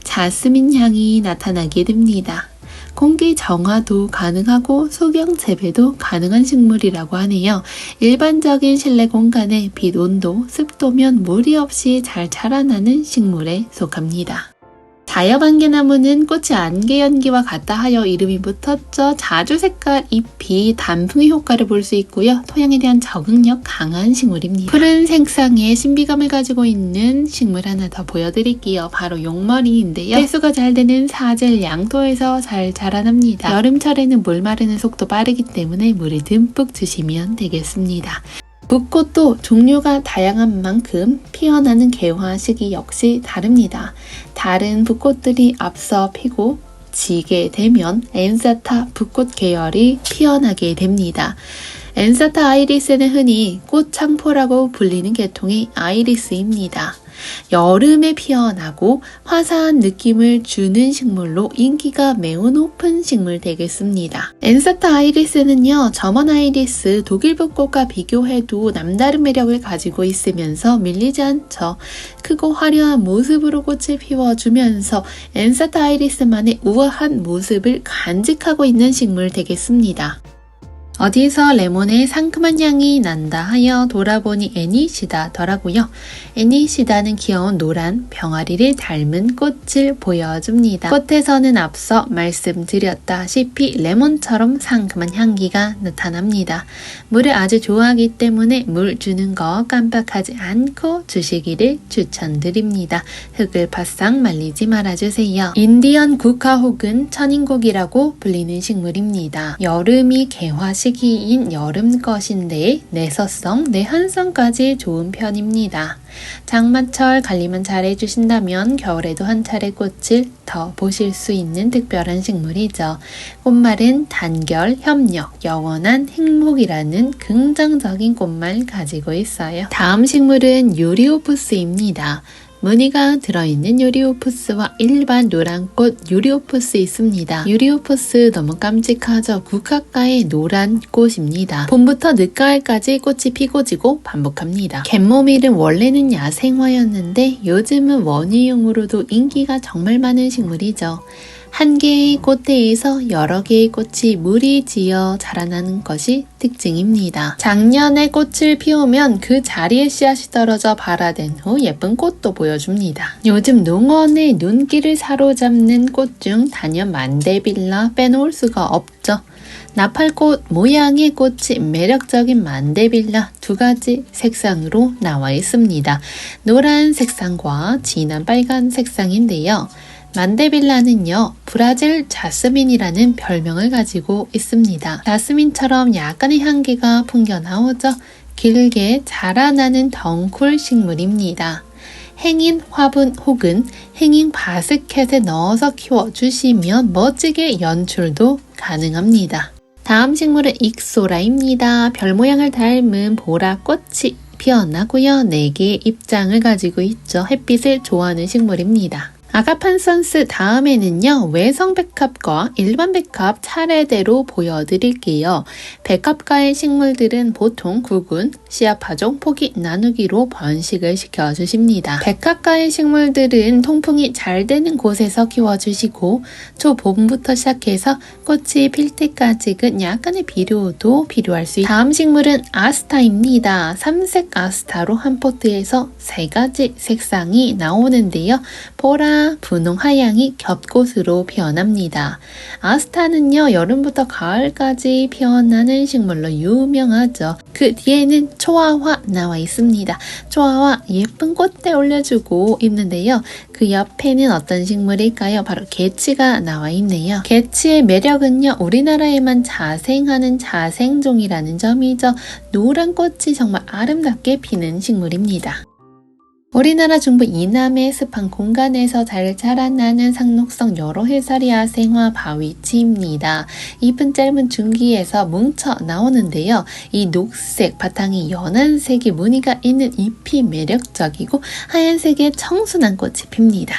자스민 향이 나타나게 됩니다. 공기 정화도 가능하고 소경 재배도 가능한 식물이라고 하네요. 일반적인 실내 공간에 빛, 온도, 습도면 무리 없이 잘 자라나는 식물에 속합니다. 자엽안개나무는 꽃이 안개 연기와 같다 하여 이름이 붙었죠. 자주 색깔 잎이 단풍의 효과를 볼 수 있고요. 토양에 대한 적응력 강한 식물입니다. 푸른 색상의 신비감을 가지고 있는 식물 하나 더 보여드릴게요. 바로 용머리인데요. 배수가 잘 되는 사질 양토에서 잘 자라납니다. 여름철에는 물 마르는 속도 빠르기 때문에 물을 듬뿍 주시면 되겠습니다. 붓꽃도 종류가 다양한 만큼 피어나는 개화 시기 역시 다릅니다. 다른 붓꽃들이 앞서 피고 지게 되면 엔사타 붓꽃 계열이 피어나게 됩니다. 엔사타 아이리스는 흔히 꽃창포라고 불리는 계통의 아이리스입니다. 여름에 피어나고 화사한 느낌을 주는 식물로 인기가 매우 높은 식물 되겠습니다. 엔사타 아이리스는요, 저먼 아이리스, 독일붓꽃과 비교해도 남다른 매력을 가지고 있으면서 밀리지 않죠. 크고 화려한 모습으로 꽃을 피워주면서 엔사타 아이리스만의 우아한 모습을 간직하고 있는 식물 되겠습니다. 어디서 레몬의 상큼한 향이 난다 하여 돌아보니 애니시다더라고요. 애니시다는 귀여운 노란 병아리를 닮은 꽃을 보여줍니다. 꽃에서는 앞서 말씀드렸다시피 레몬처럼 상큼한 향기가 나타납니다. 물을 아주 좋아하기 때문에 물 주는 거 깜빡하지 않고 주시기를 추천드립니다. 흙을 바싹 말리지 말아주세요. 인디언 국화 혹은 천인국이라고 불리는 식물입니다. 여름이 개화 시기인 여름 것인데 내서성, 내한성까지 좋은 편입니다. 장마철 관리만 잘 해주신다면 겨울에도 한 차례 꽃을 더 보실 수 있는 특별한 식물이죠. 꽃말은 단결, 협력, 영원한 행복이라는 긍정적인 꽃말 가지고 있어요. 다음 식물은 유리오프스입니다. 무늬가 들어있는 유리오프스와 일반 노란꽃 유리오프스 있습니다. 유리오프스 너무 깜찍하죠? 국화가의 노란 꽃입니다. 봄부터 늦가을까지 꽃이 피고 지고 반복합니다. 갯모밀은 원래는 야생화였는데 요즘은 원예용으로도 인기가 정말 많은 식물이죠. 한 개의 꽃대에서 여러 개의 꽃이 무리지어 자라나는 것이 특징입니다. 작년에 꽃을 피우면 그 자리에 씨앗이 떨어져 발화된 후 예쁜 꽃도 보여줍니다. 요즘 농원의 눈길을 사로잡는 꽃 중 단연 만데빌라 빼놓을 수가 없죠. 나팔꽃 모양의 꽃이 매력적인 만데빌라 두 가지 색상으로 나와 있습니다. 노란 색상과 진한 빨간 색상인데요. 만데빌라는요, 브라질 자스민이라는 별명을 가지고 있습니다. 자스민처럼 약간의 향기가 풍겨나오죠. 길게 자라나는 덩쿨 식물입니다. 행인 화분 혹은 행인 바스켓에 넣어서 키워주시면 멋지게 연출도 가능합니다. 다음 식물은 익소라입니다. 별 모양을 닮은 보라꽃이 피어나고요. 4개의 입장을 가지고 있죠. 햇빛을 좋아하는 식물입니다. 아가판선스 다음에는요, 외성 백합과 일반 백합 차례대로 보여드릴게요. 백합과의 식물들은 보통 구근, 씨앗 파종, 포기 나누기로 번식을 시켜주십니다. 백합과의 식물들은 통풍이 잘 되는 곳에서 키워주시고 초봄부터 시작해서 꽃이 필 때까지는 약간의 비료도 필요할 수 있습니다. 다음 식물은 아스타입니다. 3색 아스타로 한 포트에서 3가지 색상이 나오는데요. 보라, 분홍, 하양이 겹꽃으로 피어납니다. 아스타는요, 여름부터 가을까지 피어나는 식물로 유명하죠. 그 뒤에는 초아화 나와 있습니다. 초아화 예쁜 꽃대 올려주고 있는데요. 그 옆에는 어떤 식물일까요? 바로 개치가 나와 있네요. 개치의 매력은요, 우리나라에만 자생하는 자생종이라는 점이죠. 노란 꽃이 정말 아름답게 피는 식물입니다. 우리나라 중부 이남의 습한 공간에서 잘 자라나는 상록성 여러 해살이 야생화 바위치입니다. 잎은 짧은 줄기에서 뭉쳐 나오는데요. 이 녹색 바탕이 연한 색의 무늬가 있는 잎이 매력적이고 하얀색의 청순한 꽃이 핍니다.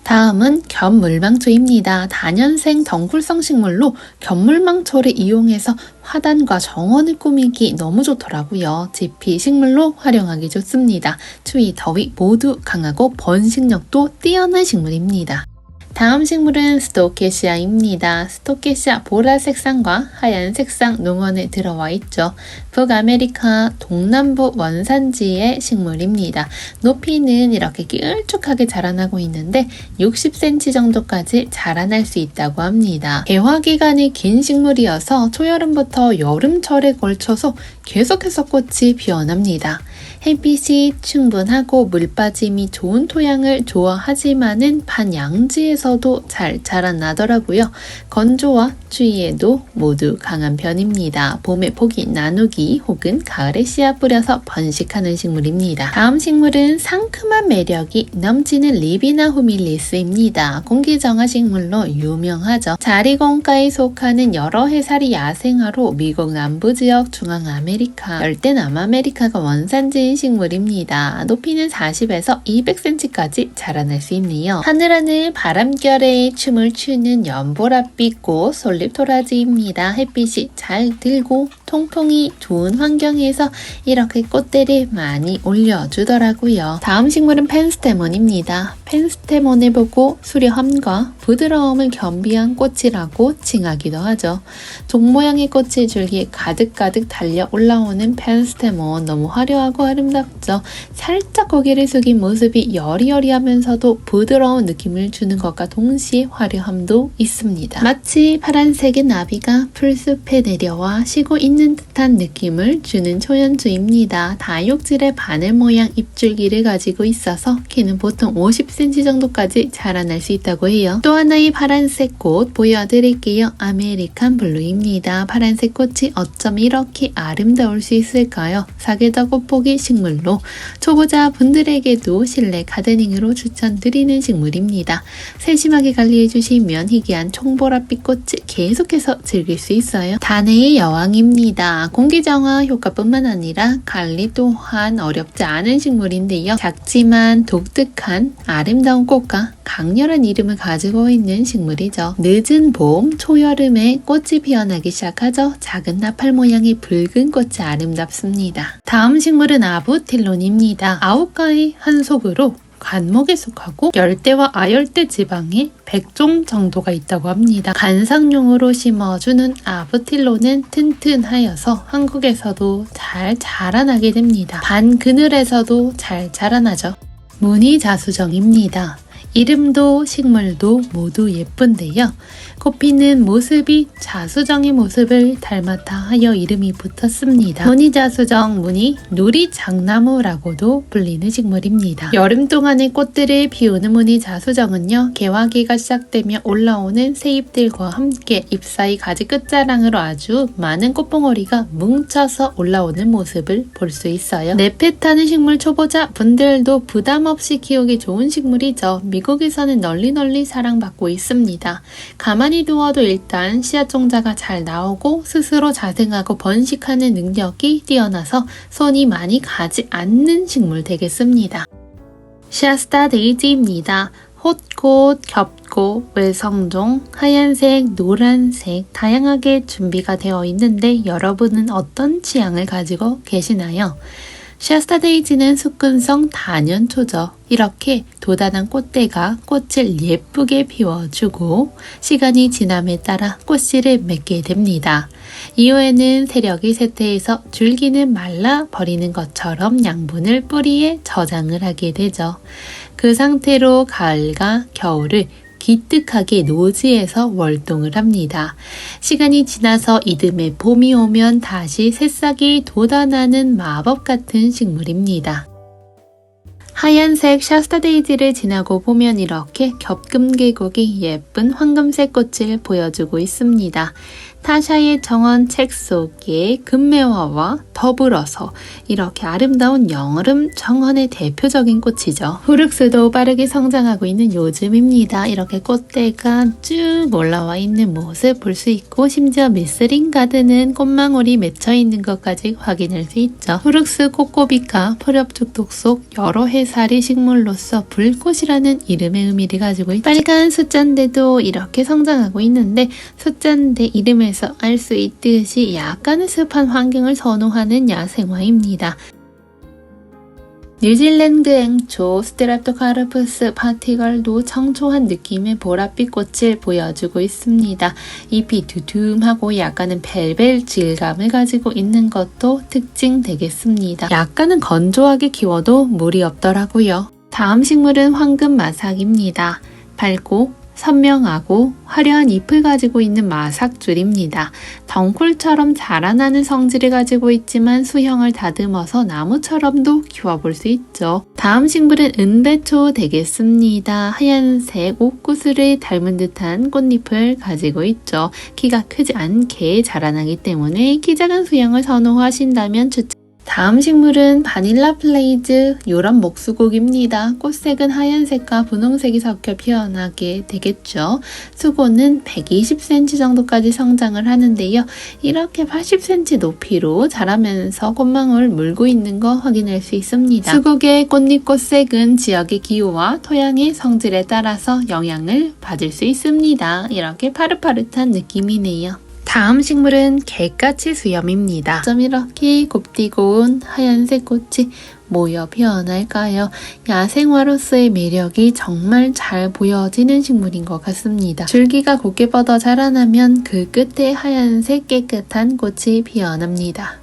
다음은 겹물망초입니다. 다년생 덩굴성 식물로 겹물망초를 이용해서 화단과 정원을 꾸미기 너무 좋더라고요. 지피 식물로 활용하기 좋습니다. 추위, 더위 모두 강하고 번식력도 뛰어난 식물입니다. 다음 식물은 스토케시아입니다. 스토케시아 보라 색상과 하얀 색상 농원에 들어와 있죠. 북아메리카 동남부 원산지의 식물입니다. 높이는 이렇게 길쭉하게 자라나고 있는데 60cm 정도까지 자라날 수 있다고 합니다. 개화 기간이 긴 식물이어서 초여름부터 여름철에 걸쳐서 계속해서 꽃이 피어납니다. 햇빛이 충분하고 물빠짐이 좋은 토양을 좋아하지만은 반양지에서도 잘 자라나더라고요. 건조와 추위에도 모두 강한 편입니다. 봄에 포기 나누기 혹은 가을에 씨앗 뿌려서 번식하는 식물입니다. 다음 식물은 상큼한 매력이 넘치는 리비나 후밀리스입니다. 공기정화 식물로 유명하죠. 자리공가에 속하는 여러 해살이 야생화로 미국 남부지역, 중앙아메리카, 열대남아메리카가 원산지인 식물입니다. 높이는 40에서 200cm까지 자라날 수 있네요. 하늘하늘 바람결에 춤을 추는 연보랏빛 꽃 솔잎토라지입니다. 햇빛이 잘 들고 통풍이 좋은 환경에서 이렇게 꽃대를 많이 올려주더라고요. 다음 식물은 펜스테몬입니다. 펜스테몬을 보고 수려함과 부드러움을 겸비한 꽃이라고 칭하기도 하죠. 종 모양의 꽃이 줄기에 가득가득 달려 올라오는 펜스테몬 너무 화려하고 아름답죠. 살짝 고개를 숙인 모습이 여리여리하면서도 부드러운 느낌을 주는 것과 동시에 화려함도 있습니다. 마치 파란색의 나비가 풀숲에 내려와 쉬고 있는 듯한 느낌을 주는 초연주입니다. 다육질의 바늘 모양 잎줄기를 가지고 있어서 키는 보통 50cm 정도까지 자라날 수 있다고 해요. 또 하나의 파란색 꽃 보여드릴게요. 아메리칸 블루입니다. 파란색 꽃이 어쩜 이렇게 아름다울 수 있을까요? 사계절 꽃보기 식물로 초보자분들에게도 실내 가드닝으로 추천드리는 식물입니다. 세심하게 관리해주시면 희귀한 총보랏빛 꽃을 계속해서 즐길 수 있어요. 단해의 여왕입니다. 공기정화 효과뿐만 아니라 관리 또한 어렵지 않은 식물인데요. 작지만 독특한 아름다운 꽃과 강렬한 이름을 가지고 있는 식물이죠. 늦은 봄, 초여름에 꽃이 피어나기 시작하죠. 작은 나팔 모양의 붉은 꽃이 아름답습니다. 다음 식물은 아부틸론입니다. 아홉가의 한 속으로 관목에 속하고 열대와 아열대 지방에 100종 정도가 있다고 합니다. 관상용으로 심어주는 아부틸론은 튼튼하여서 한국에서도 잘 자라나게 됩니다. 반그늘에서도 잘 자라나죠. 무늬자수정입니다. 이름도 식물도 모두 예쁜데요. 꽃피는 모습이 자수정의 모습을 닮았다 하여 이름이 붙었습니다. 무늬자수정, 무늬 누리장나무라고도 불리는 식물입니다. 여름 동안에 꽃들을 피우는 무늬자수정은요, 개화기가 시작되며 올라오는 새잎들과 함께 잎사이 가지 끝자락으로 아주 많은 꽃봉오리가 뭉쳐서 올라오는 모습을 볼 수 있어요. 네페타는 식물 초보자 분들도 부담 없이 키우기 좋은 식물이죠. 미국에서는 널리 사랑받고 있습니다. 가만히 두어도 일단 씨앗 종자가 잘 나오고 스스로 자생하고 번식하는 능력이 뛰어나서 손이 많이 가지 않는 식물 되겠습니다. 샤스타 데이지입니다. 홑꽃, 겹꽃, 외성종, 하얀색, 노란색 다양하게 준비가 되어 있는데 여러분은 어떤 취향을 가지고 계시나요? 샤스타 데이지는 숙근성 단연초죠. 이렇게 도단한 꽃대가 꽃을 예쁘게 피워주고 시간이 지남에 따라 꽃씨를 맺게 됩니다. 이후에는 세력이 쇠퇴해서 줄기는 말라 버리는 것처럼 양분을 뿌리에 저장을 하게 되죠. 그 상태로 가을과 겨울을 기특하게 노지에서 월동을 합니다. 시간이 지나서 이듬해 봄이 오면 다시 새싹이 돋아나는 마법 같은 식물입니다. 하얀색 샤스타데이지를 지나고 보면 이렇게 겹금계곡이 예쁜 황금색 꽃을 보여주고 있습니다. 타샤의 정원 책 속에 금매화와 더불어서 이렇게 아름다운 여름 정원의 대표적인 꽃이죠. 후륵스도 빠르게 성장하고 있는 요즘입니다. 이렇게 꽃대가 쭉 올라와 있는 모습 볼 수 있고 심지어 미스린 가드는 꽃망울이 맺혀 있는 것까지 확인할 수 있죠. 후륵스 코코비가 포렵죽독 속 여러 해살이 식물로서 불꽃이라는 이름의 의미를 가지고 있죠. 빨간 숫잔대도 이렇게 성장하고 있는데 숫잔대 이름에서 알 수 있듯이 약간의 습한 환경을 선호하는 야생화입니다. 뉴질랜드 앵초 스트랩토카르푸스 파티걸도 청초한 느낌의 보랏빛 꽃을 보여주고 있습니다. 잎이 두툼하고 약간은 벨벨 질감을 가지고 있는 것도 특징 되겠습니다. 약간은 건조하게 키워도 무리 없더라고요. 다음 식물은 황금마삭입니다. 밝고 선명하고 화려한 잎을 가지고 있는 마삭줄입니다. 덩굴처럼 자라나는 성질을 가지고 있지만 수형을 다듬어서 나무처럼도 키워볼 수 있죠. 다음 식물은 은배초 되겠습니다. 하얀색 옥구슬을 닮은 듯한 꽃잎을 가지고 있죠. 키가 크지 않게 자라나기 때문에 키 작은 수형을 선호하신다면 추천. 다음 식물은 바닐라 플레이즈 요런 목수국입니다. 꽃색은 하얀색과 분홍색이 섞여 피어나게 되겠죠. 수고는 120cm 정도까지 성장을 하는데요. 이렇게 80cm 높이로 자라면서 꽃망울 물고 있는 거 확인할 수 있습니다. 수국의 꽃잎 꽃색은 지역의 기후와 토양의 성질에 따라서 영향을 받을 수 있습니다. 이렇게 파릇파릇한 느낌이네요. 다음 식물은 개까치 수염입니다. 좀 이렇게 곱디고 온 하얀색 꽃이 모여 피어날까요? 야생화로서의 매력이 정말 잘 보여지는 식물인 것 같습니다. 줄기가 곧게 뻗어 자라나면 그 끝에 하얀색 깨끗한 꽃이 피어납니다.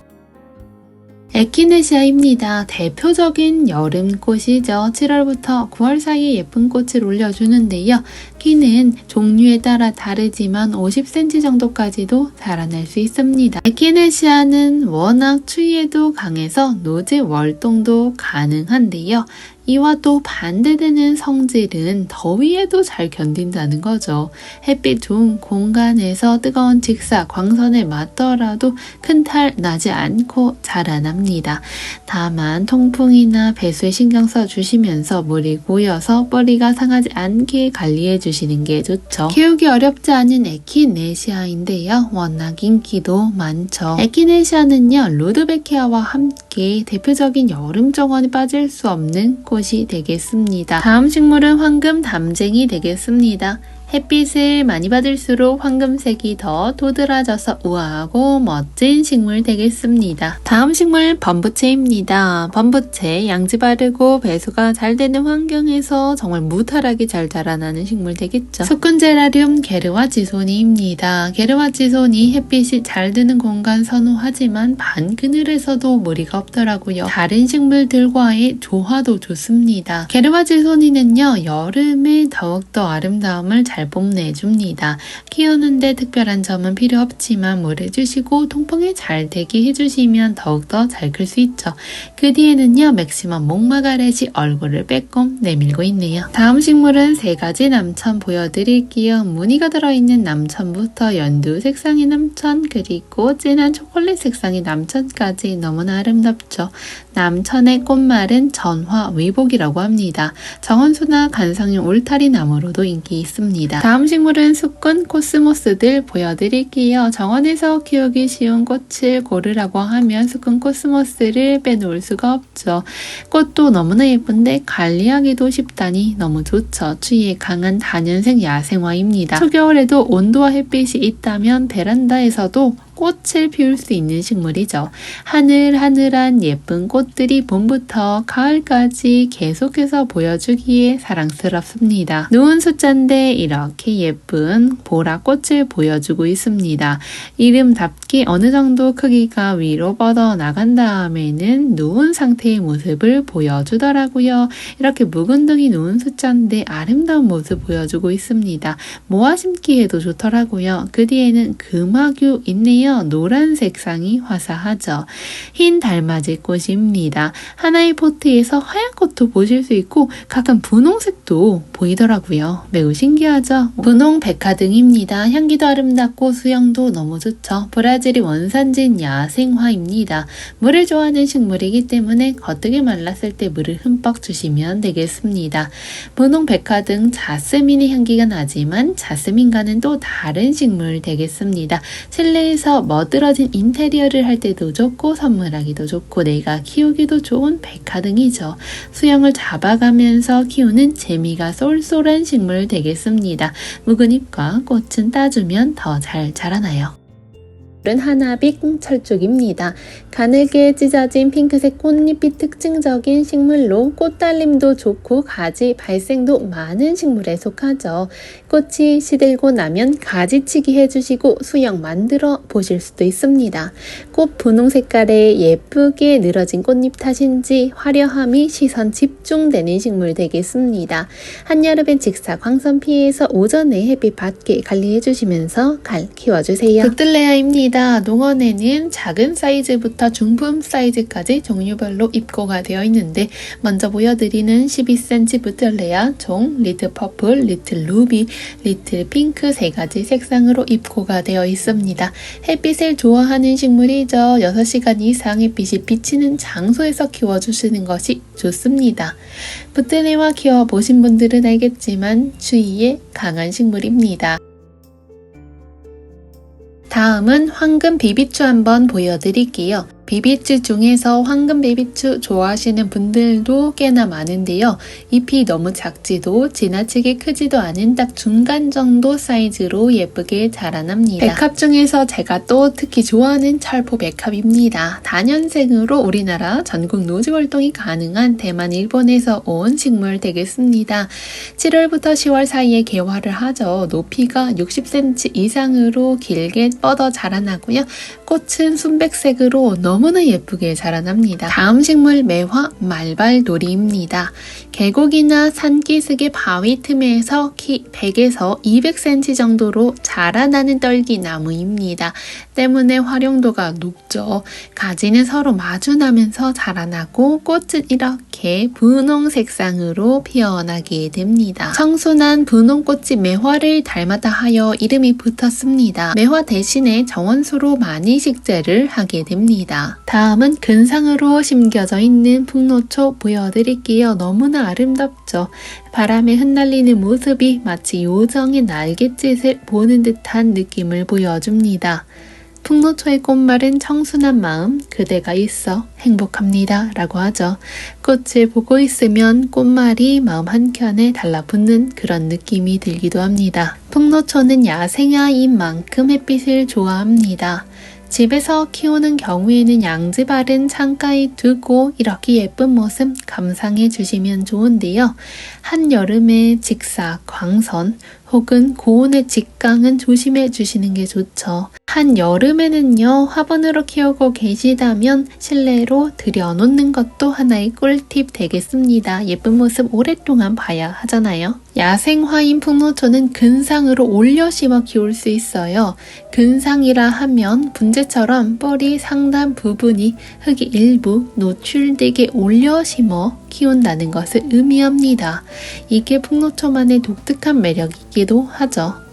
에키네시아입니다. 대표적인 여름꽃이죠. 7월부터 9월 사이에 예쁜 꽃을 올려주는데요. 키는 종류에 따라 다르지만 50cm 정도까지도 자라날 수 있습니다. 에키네시아는 워낙 추위에도 강해서 노즈 월동도 가능한데요. 이와 또 반대되는 성질은 더위에도 잘 견딘다는 거죠. 햇빛 좋은 공간에서 뜨거운 직사, 광선에 맞더라도 큰 탈 나지 않고 자라납니다. 다만 통풍이나 배수에 신경 써주시면서 물이 고여서 뿌리가 상하지 않게 관리해 주시는 게 좋죠. 키우기 어렵지 않은 에키네시아인데요. 워낙 인기도 많죠. 에키네시아는요, 루드베키아와 함께 대표적인 여름 정원에 빠질 수 없는 꽃이 되겠습니다. 다음 식물은 황금 담쟁이 되겠습니다. 햇빛을 많이 받을수록 황금색이 더 도드라져서 우아하고 멋진 식물 되겠습니다. 다음 식물 범부채입니다. 범부채 양지 바르고 배수가 잘 되는 환경에서 정말 무탈하게 잘 자라나는 식물 되겠죠. 스쿤제라리움 게르와지소니입니다. 게르와지소니 햇빛이 잘 드는 공간 선호하지만 반그늘에서도 무리가 없더라고요. 다른 식물들과의 조화도 좋습니다. 게르와지소니는요, 여름에 더욱더 아름다움을 잘 뽐내줍니다. 키우는데 특별한 점은 필요 없지만 물을 주시고 통풍이 잘 되게 해주시면 더욱더 잘 클 수 있죠. 그 뒤에는요, 맥시멈 목마가렛이 얼굴을 빼꼼 내밀고 있네요. 다음 식물은 세 가지 남천 보여드릴게요. 무늬가 들어있는 남천부터 연두 색상의 남천, 그리고 진한 초콜릿 색상의 남천까지 너무나 아름답죠. 남천의 꽃말은 전화위복이라고 합니다. 정원수나 관상용 울타리 나무로도 인기 있습니다. 다음 식물은 수꾼 코스모스들 보여드릴게요. 정원에서 키우기 쉬운 꽃을 고르라고 하면 수꾼 코스모스를 빼놓을 수가 없죠. 꽃도 너무나 예쁜데 관리하기도 쉽다니 너무 좋죠. 추위에 강한 다년생 야생화입니다. 초겨울에도 온도와 햇빛이 있다면 베란다에서도 꽃을 피울 수 있는 식물이죠. 하늘하늘한 예쁜 꽃들이 봄부터 가을까지 계속해서 보여주기에 사랑스럽습니다. 누운 숫자인데 이렇게 예쁜 보라꽃을 보여주고 있습니다. 이름답게 어느 정도 크기가 위로 뻗어 나간 다음에는 누운 상태의 모습을 보여주더라고요. 이렇게 묵은둥이 누운 숫자인데 아름다운 모습 보여주고 있습니다. 모아 심기에도 좋더라고요. 그 뒤에는 금화규 있네요. 노란 색상이 화사하죠. 흰 달맞이 꽃입니다. 하나의 포트에서 하얀 꽃도 보실 수 있고 가끔 분홍색도 보이더라고요. 매우 신기하죠? 분홍 백화등입니다. 향기도 아름답고 수영도 너무 좋죠. 브라질이 원산지인 야생화입니다. 물을 좋아하는 식물이기 때문에 겉되게 말랐을 때 물을 흠뻑 주시면 되겠습니다. 분홍 백화등 자스민의 향기가 나지만 자스민과는 또 다른 식물 되겠습니다. 실내에서 멋들어진 인테리어를 할 때도 좋고 선물하기도 좋고 내가 키우기도 좋은 백화등이죠. 수영을 잡아가면서 키우는 재미가 쏠쏠한 식물 되겠습니다. 묵은 잎과 꽃은 따주면 더 잘 자라나요. 하나빛 철쭉입니다. 가늘게 찢어진 핑크색 꽃잎이 특징적인 식물로 꽃달림도 좋고 가지 발생도 많은 식물에 속하죠. 꽃이 시들고 나면 가지치기 해주시고 수영 만들어 보실 수도 있습니다. 꽃 분홍 색깔에 예쁘게 늘어진 꽃잎 탓인지 화려함이 시선 집중되는 식물 되겠습니다. 한여름엔 직사 광선 피해서 오전에 햇빛 받게 관리해 주시면서 키워주세요. 북들레아입니다. 농원에는 작은 사이즈부터 중품 사이즈까지 종류별로 입고가 되어 있는데 먼저 보여드리는 12cm 부틀레아, 종, 리틀 퍼플, 리틀 루비, 리틀 핑크 세 가지 색상으로 입고가 되어 있습니다. 햇빛을 좋아하는 식물이죠. 6시간 이상 햇빛이 비치는 장소에서 키워주시는 것이 좋습니다. 부틀레아 키워보신 분들은 알겠지만 추위에 강한 식물입니다. 다음은 황금 비비추 한번 보여드릴게요. 베비추 중에서 황금 베비추 좋아하시는 분들도 꽤나 많은데요. 잎이 너무 작지도 지나치게 크지도 않은 딱 중간 정도 사이즈로 예쁘게 자라납니다. 백합 중에서 제가 또 특히 좋아하는 철포 백합입니다. 다년생으로 우리나라 전국 노지 활동이 가능한 대만, 일본에서 온 식물 되겠습니다. 7월부터 10월 사이에 개화를 하죠. 높이가 60cm 이상으로 길게 뻗어 자라나고요. 꽃은 순백색으로 너무나 예쁘게 자라납니다. 다음 식물 매화 말발도리입니다. 계곡이나 산기슭의 바위 틈에서 키 100에서 200cm 정도로 자라나는 떨기나무입니다. 때문에 활용도가 높죠. 가지는 서로 마주나면서 자라나고 꽃은 이렇게 분홍 색상으로 피어나게 됩니다. 청순한 분홍꽃이 매화를 닮았다 하여 이름이 붙었습니다. 매화 대신에 정원수로 많이 식재를 하게 됩니다. 다음은 근상으로 심겨져 있는 풍노초 보여드릴게요. 너무나 아름답죠. 바람에 흩날리는 모습이 마치 요정의 날갯짓을 보는 듯한 느낌을 보여줍니다. 풍노초의 꽃말은 청순한 마음, 그대가 있어 행복합니다 라고 하죠. 꽃을 보고 있으면 꽃말이 마음 한켠에 달라붙는 그런 느낌이 들기도 합니다. 풍노초는 야생아인 만큼 햇빛을 좋아합니다. 집에서 키우는 경우에는 양지바른 창가에 두고 이렇게 예쁜 모습 감상해 주시면 좋은데요. 한여름에 직사, 광선 혹은 고온의 직강은 조심해 주시는 게 좋죠. 한여름에는요, 화분으로 키우고 계시다면 실내로 들여놓는 것도 하나의 꿀팁 되겠습니다. 예쁜 모습 오랫동안 봐야 하잖아요. 야생화인 풍노초는 근상으로 올려 심어 키울 수 있어요. 근상이라 하면 분재처럼 뿌리 상단 부분이 흙이 일부 노출되게 올려 심어 키운다는 것을 의미합니다. 이게 풍노초만의 독특한 매력이기도 하죠.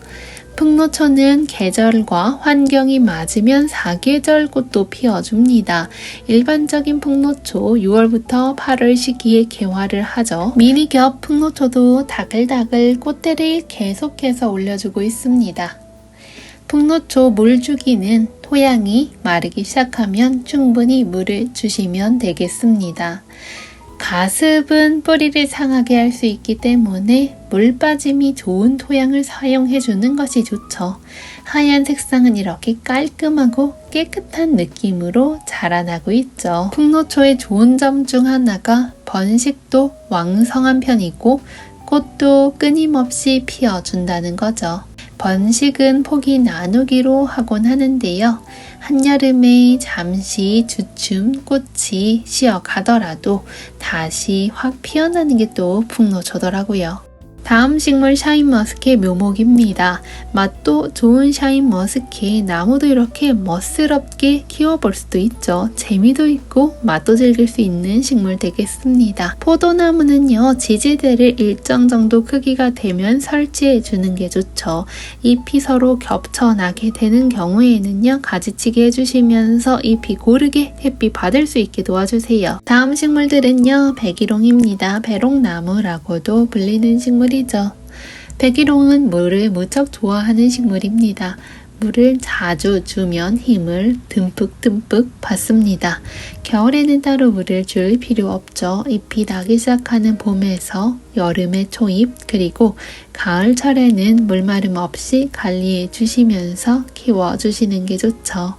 풍노초는 계절과 환경이 맞으면 사계절 꽃도 피워줍니다. 일반적인 풍노초 6월부터 8월 시기에 개화를 하죠. 미니겹 풍노초도 다글다글 꽃대를 계속해서 올려주고 있습니다. 풍노초 물주기는 토양이 마르기 시작하면 충분히 물을 주시면 되겠습니다. 가습은 뿌리를 상하게 할 수 있기 때문에 물 빠짐이 좋은 토양을 사용해 주는 것이 좋죠. 하얀 색상은 이렇게 깔끔하고 깨끗한 느낌으로 자라나고 있죠. 풍노초의 좋은 점 중 하나가 번식도 왕성한 편이고 꽃도 끊임없이 피어준다는 거죠. 번식은 포기 나누기로 하곤 하는데요. 한여름에 잠시 주춤 꽃이 쉬어가더라도 다시 확 피어나는 게 또 풍노초더라고요. 다음 식물 샤인머스켓 묘목입니다. 맛도 좋은 샤인머스켓 나무도 이렇게 멋스럽게 키워볼 수도 있죠. 재미도 있고 맛도 즐길 수 있는 식물 되겠습니다. 포도나무는요, 지지대를 일정 정도 크기가 되면 설치해 주는 게 좋죠. 잎이 서로 겹쳐나게 되는 경우에는요, 가지치기 해주시면서 잎이 고르게 햇빛 받을 수 있게 도와주세요. 다음 식물들은요, 백일홍입니다. 배롱나무라고도 불리는 식물이 백일홍은 물을 무척 좋아하는 식물입니다. 물을 자주 주면 힘을 듬뿍듬뿍 받습니다. 겨울에는 따로 물을 줄 필요 없죠. 잎이 나기 시작하는 봄에서 여름의 초입 그리고 가을철에는 물마름 없이 관리해 주시면서 키워주시는 게 좋죠.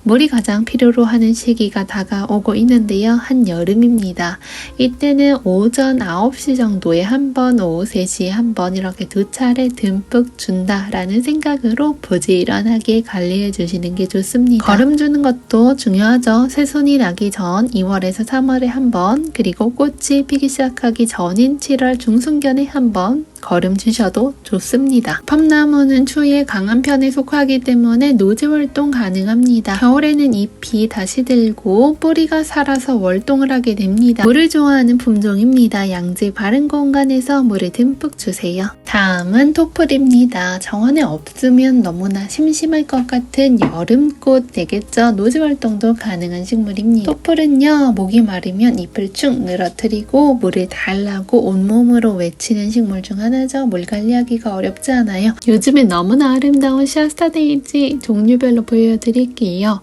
물이 가장 필요로 하는 시기가 다가오고 있는데요. 한여름입니다. 이때는 오전 9시 정도에 한 번, 오후 3시에 한 번 이렇게 2차례 듬뿍 준다라는 생각으로 부지런하게 관리해 주시는 게 좋습니다. 거름 주는 것도 중요하죠. 새순이 나기 전 2월에서 3월에 한 번, 그리고 꽃이 피기 시작하기 전인 7월 중순견에 한 번 거름 주셔도 좋습니다. 펌나무는 추위에 강한 편에 속하기 때문에 노지 활동 가능합니다. 겨울에는 잎이 다시 들고 뿌리가 살아서 월동을 하게 됩니다. 물을 좋아하는 품종입니다. 양지 바른 공간에서 물을 듬뿍 주세요. 다음은 토플입니다. 정원에 없으면 너무나 심심할 것 같은 여름꽃 되겠죠. 노지 활동도 가능한 식물입니다. 토플은요, 목이 마르면 잎을 축 늘어뜨리고 물을 달라고 온몸으로 외치는 식물 중 하나죠. 물 관리하기가 어렵지 않아요. 요즘에 너무나 아름다운 시아스타 데이지 종류별로 보여드릴게요.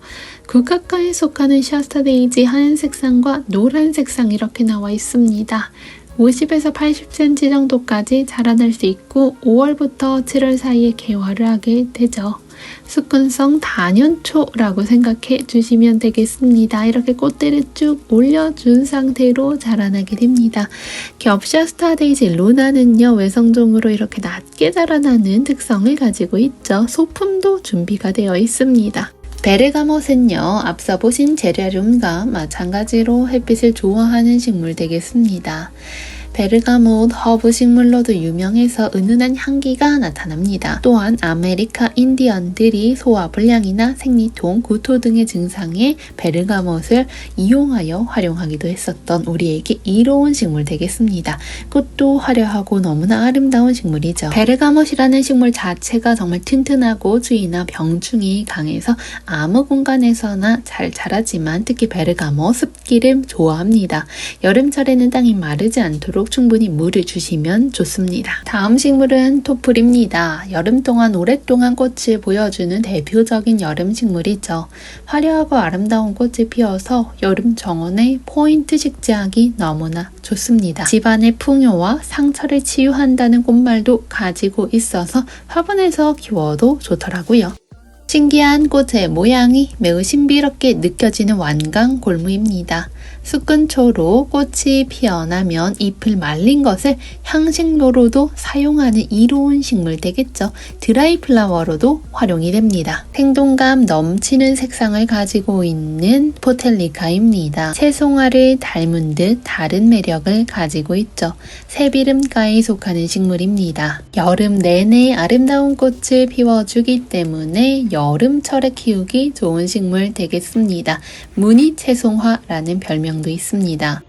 국화과에 속하는 샤스타데이지 하얀색상과 노란색상 이렇게 나와 있습니다. 50에서 80cm 정도까지 자라날 수 있고 5월부터 7월 사이에 개화를 하게 되죠. 숙근성 단연초라고 생각해 주시면 되겠습니다. 이렇게 꽃대를 쭉 올려준 상태로 자라나게 됩니다. 겹샤스타데이지 루나는요, 외성종으로 이렇게 낮게 자라나는 특성을 가지고 있죠. 소품도 준비가 되어 있습니다. 베르가못은요, 앞서 보신 제라늄과 마찬가지로 햇빛을 좋아하는 식물 되겠습니다. 베르가못 허브 식물로도 유명해서 은은한 향기가 나타납니다. 또한 아메리카 인디언들이 소화불량이나 생리통, 구토 등의 증상에 베르가못을 이용하여 활용하기도 했었던 우리에게 이로운 식물 되겠습니다. 꽃도 화려하고 너무나 아름다운 식물이죠. 베르가못이라는 식물 자체가 정말 튼튼하고 주의나 병충이 강해서 아무 공간에서나 잘 자라지만 특히 베르가못 습기를 좋아합니다. 여름철에는 땅이 마르지 않도록 충분히 물을 주시면 좋습니다. 다음 식물은 토플입니다. 여름 동안 오랫동안 꽃을 보여주는 대표적인 여름 식물이죠. 화려하고 아름다운 꽃이 피어서 여름 정원에 포인트 식재하기 너무나 좋습니다. 집안의 풍요와 상처를 치유한다는 꽃말도 가지고 있어서 화분에서 키워도 좋더라고요. 신기한 꽃의 모양이 매우 신비롭게 느껴지는 완강골무입니다. 숙근초로 꽃이 피어나면 잎을 말린 것을 향식료로도 사용하는 이로운 식물 되겠죠. 드라이 플라워로도 활용이 됩니다. 생동감 넘치는 색상을 가지고 있는 포텔리카입니다. 채송화를 닮은 듯 다른 매력을 가지고 있죠. 새비름과에 속하는 식물입니다. 여름 내내 아름다운 꽃을 피워주기 때문에 여름철에 키우기 좋은 식물 되겠습니다. 무늬 채송화라는 별명도 있습니다.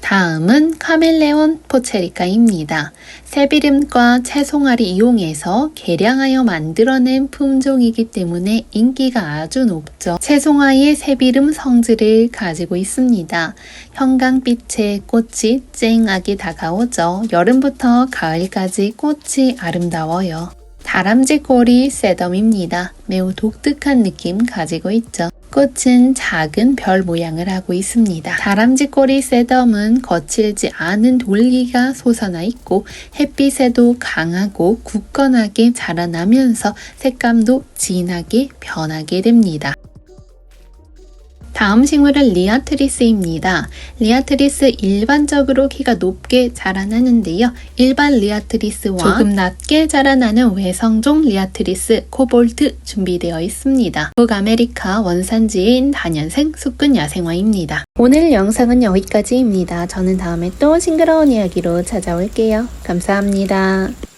다음은 카멜레온 포체리카입니다. 새비름과 채송화를 이용해서 개량하여 만들어낸 품종이기 때문에 인기가 아주 높죠. 채송화의 새비름 성질을 가지고 있습니다. 형광빛의 꽃이 쨍하게 다가오죠. 여름부터 가을까지 꽃이 아름다워요. 다람쥐 꼬리 세덤입니다. 매우 독특한 느낌 가지고 있죠. 꽃은 작은 별 모양을 하고 있습니다. 다람쥐 꼬리 세덤은 거칠지 않은 돌기가 솟아나 있고 햇빛에도 강하고 굳건하게 자라나면서 색감도 진하게 변하게 됩니다. 다음 식물은 리아트리스입니다. 리아트리스 일반적으로 키가 높게 자라나는데요. 일반 리아트리스와 조금 낮게 자라나는 외성종 리아트리스 코볼트 준비되어 있습니다. 북아메리카 원산지인 다년생 숙근 야생화입니다. 오늘 영상은 여기까지입니다. 저는 다음에 또 싱그러운 이야기로 찾아올게요. 감사합니다.